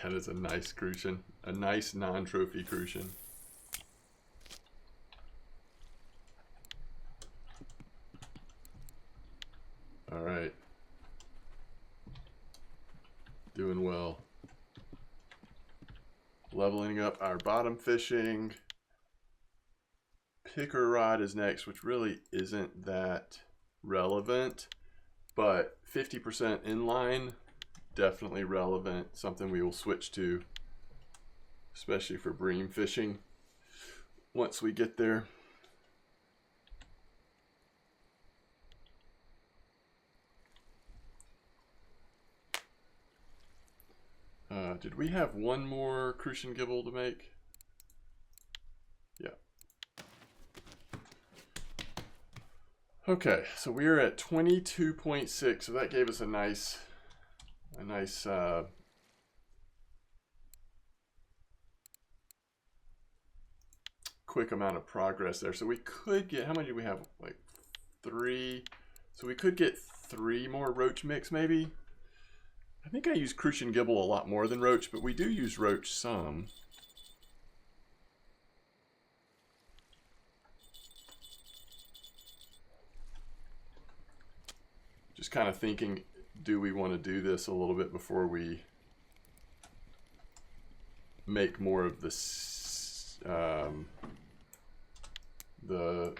A: That is a nice Crucian, a nice non-trophy Crucian. All right, doing well. Leveling up our bottom fishing. Picker rod is next, which really isn't that relevant, but 50% inline, definitely relevant, something we will switch to, especially for bream fishing once we get there. Did we have one more Crucian gibble to make? Yeah. Okay, so we are at 22.6, so that gave us a nice quick amount of progress there. So we could get, how many do we have? Like 3. So we could get 3 more roach mix maybe. I think I use Crucian gibble a lot more than roach, but we do use roach some. Just kind of thinking, do we want to do this a little bit before we make more of this, the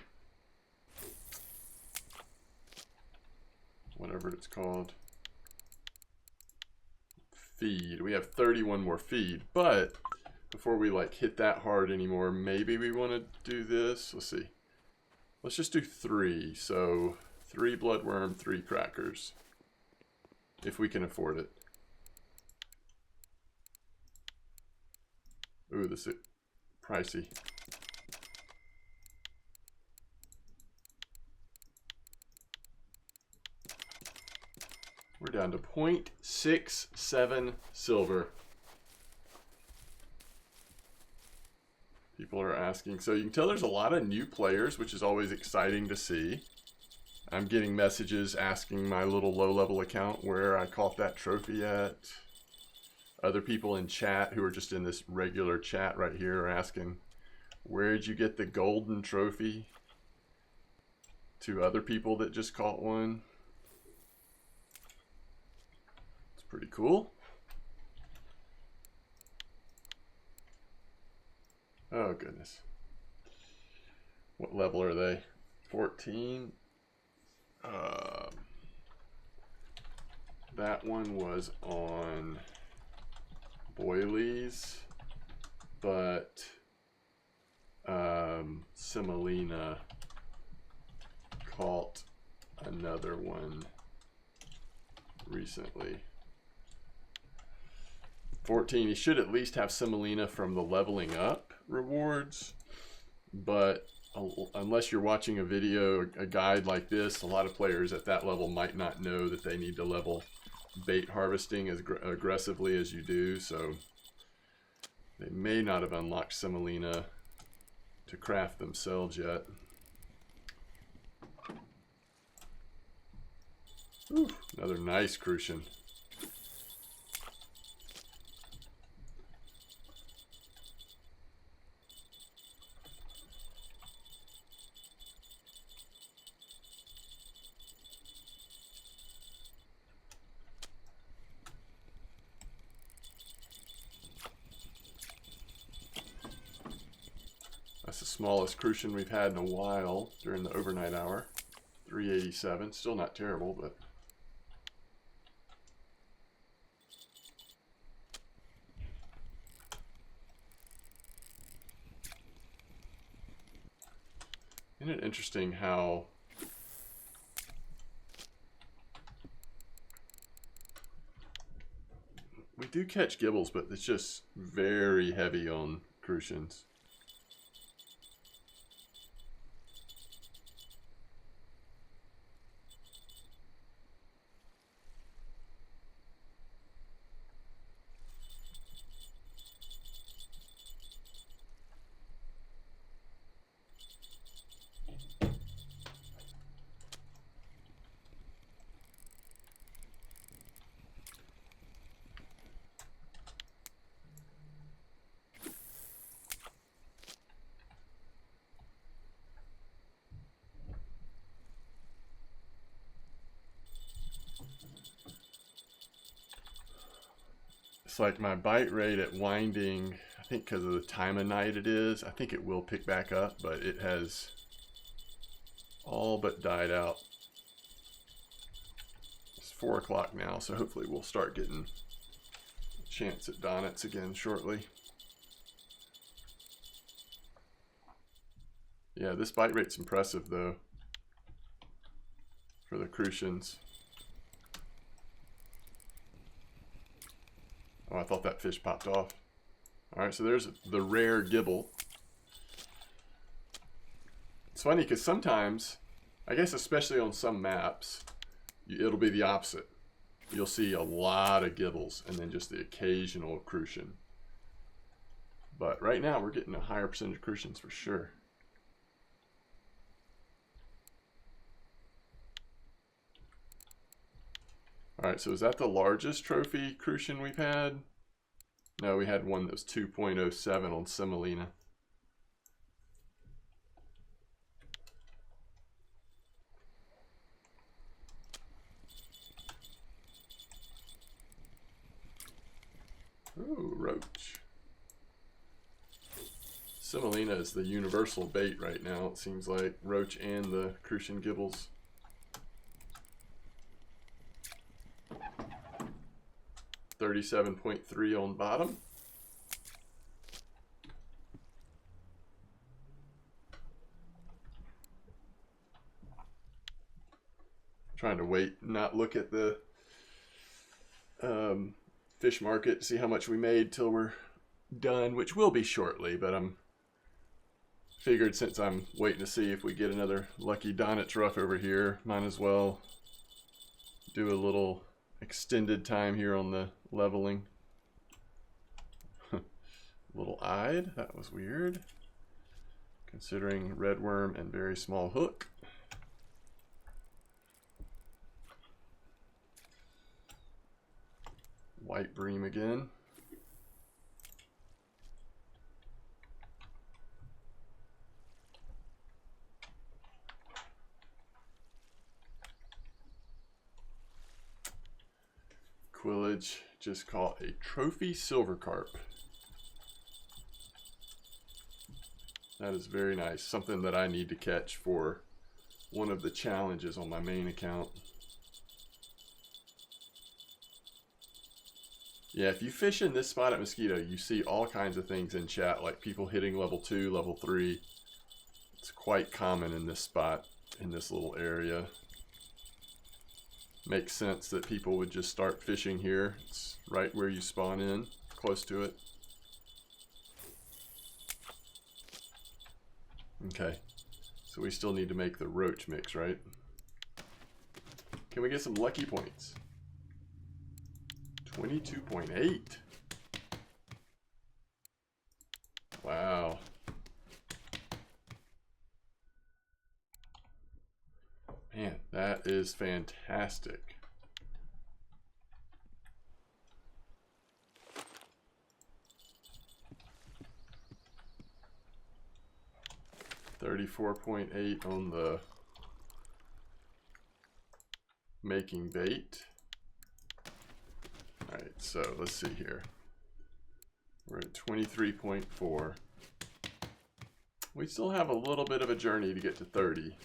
A: whatever it's called, feed. We have 31 more feed, but before we like hit that hard anymore, maybe we want to do this. Let's see. Let's just do 3. So 3 bloodworm, 3 crackers, if we can afford it. Ooh, this is pricey. We're down to 0.67 silver. People are asking. So you can tell there's a lot of new players, which is always exciting to see. I'm getting messages asking my little low-level account where I caught that trophy at. Other people in chat who are just in this regular chat right here are asking, where did you get the golden trophy? To other people that just caught one. Pretty cool. Oh goodness. What level are they? 14. That one was on boilies, but Semolina caught another one recently. 14, he should at least have Semolina from the leveling up rewards, but unless you're watching a video, a guide like this, a lot of players at that level might not know that they need to level bait harvesting as aggressively as you do, so they may not have unlocked Semolina to craft themselves yet. Ooh, another nice Crucian. That's the smallest Crucian we've had in a while during the overnight hour. 387, still not terrible, but isn't it interesting how we do catch gibbles, but it's just very heavy on Crucians. It's like my bite rate at winding, I think because of the time of night it is, I think it will pick back up, but it has all but died out. It's 4 o'clock now, so hopefully we'll start getting a chance at Donnets again shortly. Yeah, this bite rate's impressive though for the Crucians. Oh, I thought that fish popped off. All right, so there's the rare gibble. It's funny because sometimes, I guess especially on some maps, it'll be the opposite. You'll see a lot of gibbles and then just the occasional Crucian. But right now we're getting a higher percentage of Crucians for sure. All right, so is that the largest trophy Crucian we've had? No, we had one that was 2.07 on Semolina. Ooh, roach. Semolina is the universal bait right now, it seems like. Roach and the Crucian gibbles. $37.3 on bottom. Trying to wait, not look at the fish market, see how much we made till we're done, which will be shortly, but I'm figured since I'm waiting to see if we get another lucky Donnets rough over here, might as well do a little extended time here on the leveling. Little eyed, that was weird. Considering red worm and very small hook. White bream again. Quillage, just caught a trophy silver carp. That is very nice. Something that I need to catch for one of the challenges on my main account. Yeah, if you fish in this spot at Mosquito, you see all kinds of things in chat, like people hitting level 2, level 3. It's quite common in this spot, in this little area. Makes sense that people would just start fishing here. It's right where you spawn in, close to it. Okay, so we still need to make the roach mix, right? Can we get some lucky points? 22.8. Wow. Man, that is fantastic. $34.8 on the making bait. All right, so let's see here. We're at 23.4. we still have a little bit of a journey to get to 30.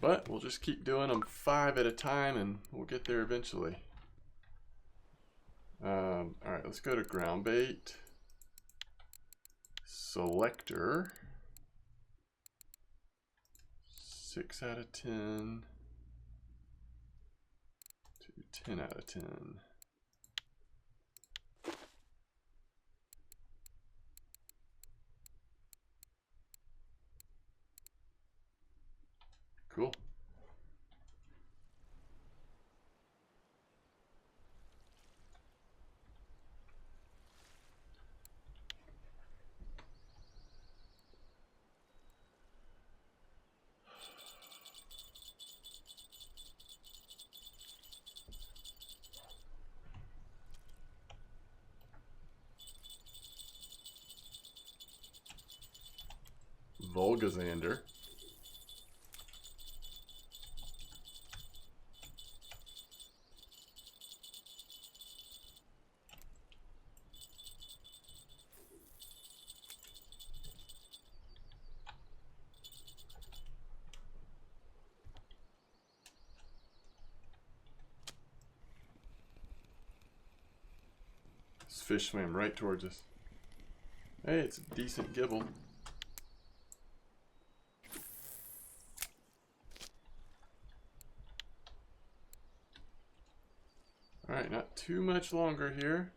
A: But we'll just keep doing them 5 at a time and we'll get there eventually. All right, let's go to ground bait. Selector. 6 out of 10. To 10 out of 10. Cool. Volgazander. This fish swam right towards us. Hey, it's a decent gibble. Alright, not too much longer here.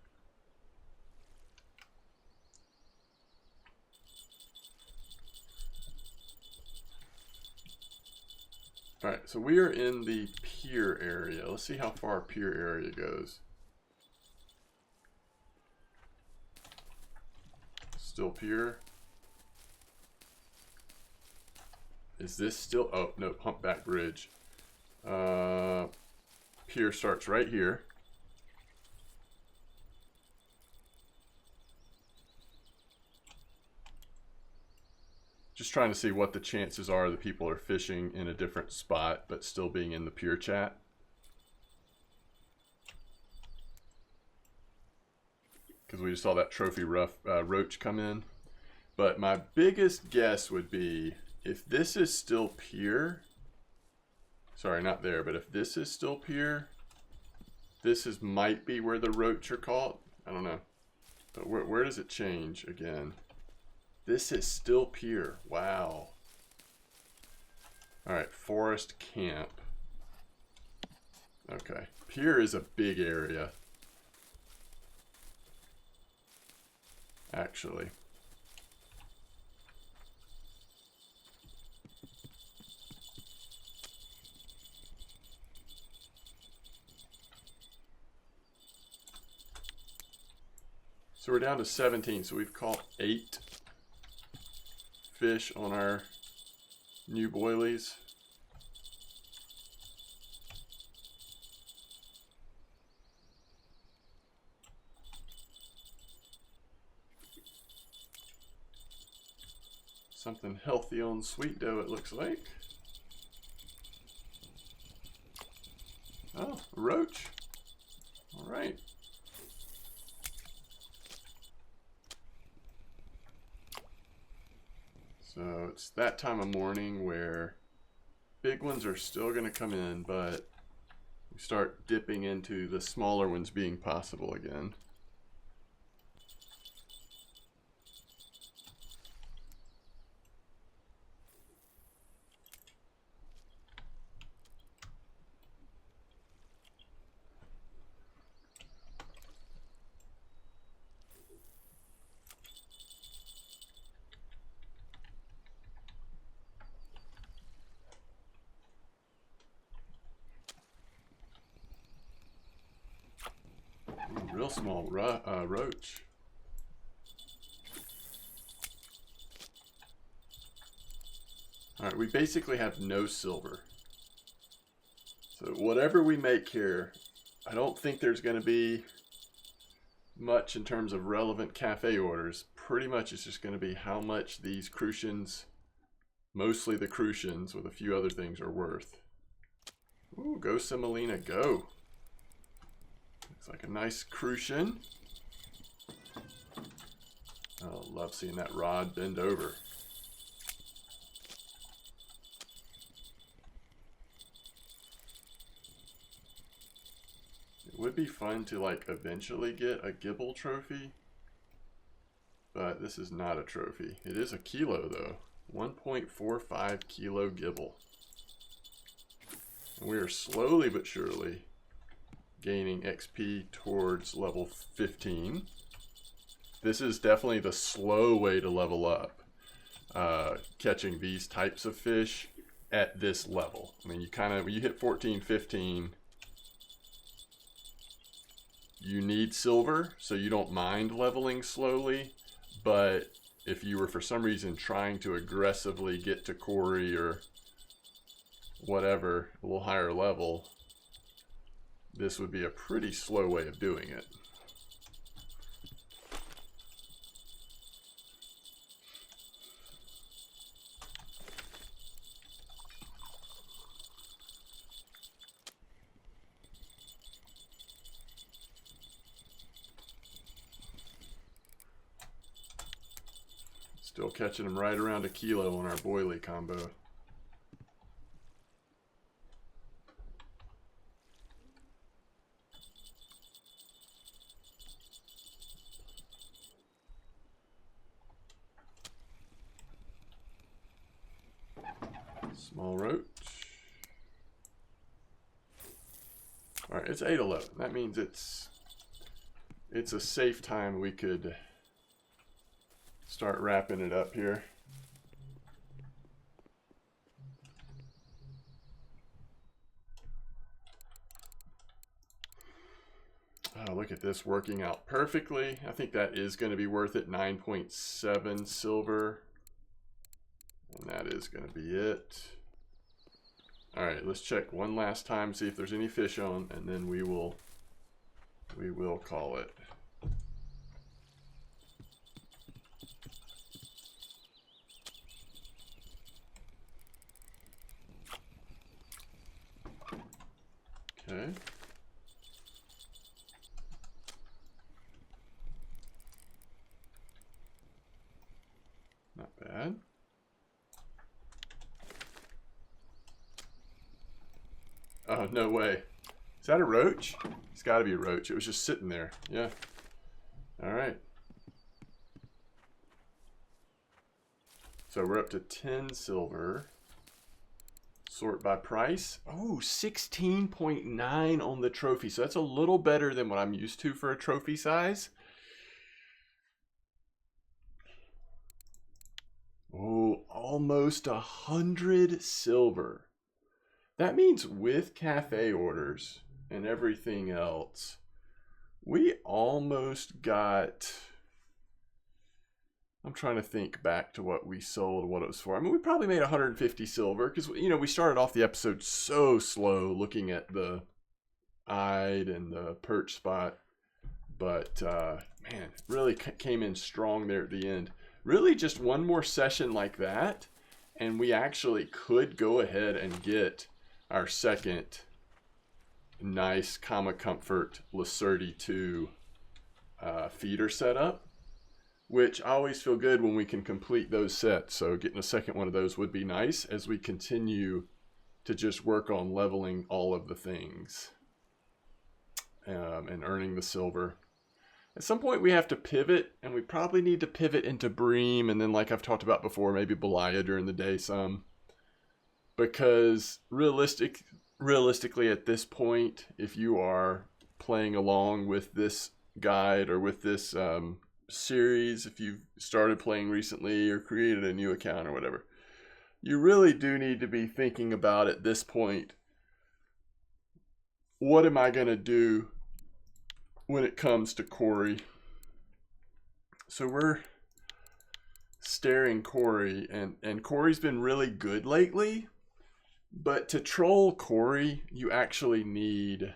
A: Alright, so we are in the pier area. Let's see how far pier area goes. Still pier. Is this still? Oh, no, humpback bridge. Pier starts right here. Just trying to see what the chances are that people are fishing in a different spot but still being in the pier chat. Because we just saw that trophy roach come in. But my biggest guess would be if this is still pier, sorry, not there, but if this is still pier, this is might be where the roach are caught. I don't know. But where does it change again? This is still pier. Wow. All right, forest camp. Okay, pier is a big area. Actually. So we're down to 17, so we've caught 8 fish on our new boilies. Something healthy on sweet dough, it looks like. Oh, a roach. All right. So it's that time of morning where big ones are still going to come in, but we start dipping into the smaller ones being possible again. Real small roach. Alright, we basically have no silver. So whatever we make here, I don't think there's going to be much in terms of relevant cafe orders. Pretty much it's just going to be how much these Crucians, mostly the Crucians with a few other things, are worth. Ooh, go Semolina, go. Looks like a nice Crucian. Oh, love seeing that rod bend over. It would be fun to like eventually get a Gibble trophy, but this is not a trophy. It is a kilo though. 1.45 kilo Gibble. And we are slowly but surely gaining XP towards level 15. This is definitely the slow way to level up. Catching these types of fish at this level. I mean, when you hit 14, 15, you need silver, so you don't mind leveling slowly. But if you were for some reason trying to aggressively get to Cory or whatever, a little higher level, this would be a pretty slow way of doing it. Still catching them right around a kilo on our boilie combo. Small roach. All right, it's 8:11. That means it's a safe time we could start wrapping it up here. Oh, look at this working out perfectly. I think that is going to be worth it. 9.7 silver. And that is going to be it. All right, let's check one last time, see if there's any fish on, and then we will call it. Okay. Not bad. Oh, no way. Is that a roach? It's got to be a roach. It was just sitting there. Yeah. All right. So we're up to 10 silver. Sort by price. Oh, 16.9 on the trophy. So that's a little better than what I'm used to for a trophy size. Oh, almost 100 silver. That means with cafe orders and everything else, we almost got... I'm trying to think back to what we sold and what it was for. I mean, we probably made 150 silver because, you know, we started off the episode so slow looking at the eyed and the perch spot. But, man, really came in strong there at the end. Really just one more session like that, and we actually could go ahead and get our second nice Comma Comfort Lacerti 2 feeder setup, which I always feel good when we can complete those sets. So getting a second one of those would be nice as we continue to just work on leveling all of the things and earning the silver. At some point we have to pivot, and we probably need to pivot into Bream, and then, like I've talked about before, maybe Belaya during the day some. Because realistically at this point, if you are playing along with this guide or with this series, if you've started playing recently or created a new account or whatever, you really do need to be thinking about at this point, what am I going to do when it comes to Cory? So we're staring Cory, and Cory's been really good lately. But to troll Cory, you actually need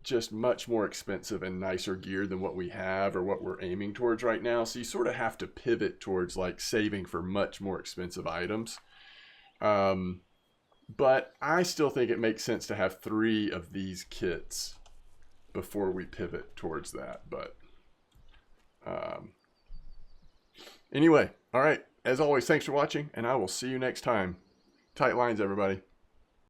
A: just much more expensive and nicer gear than what we have or what we're aiming towards right now. So you sort of have to pivot towards like saving for much more expensive items. But I still think it makes sense to have 3 of these kits before we pivot towards that. But anyway, all right. As always, thanks for watching, and I will see you next time. Tight lines, everybody.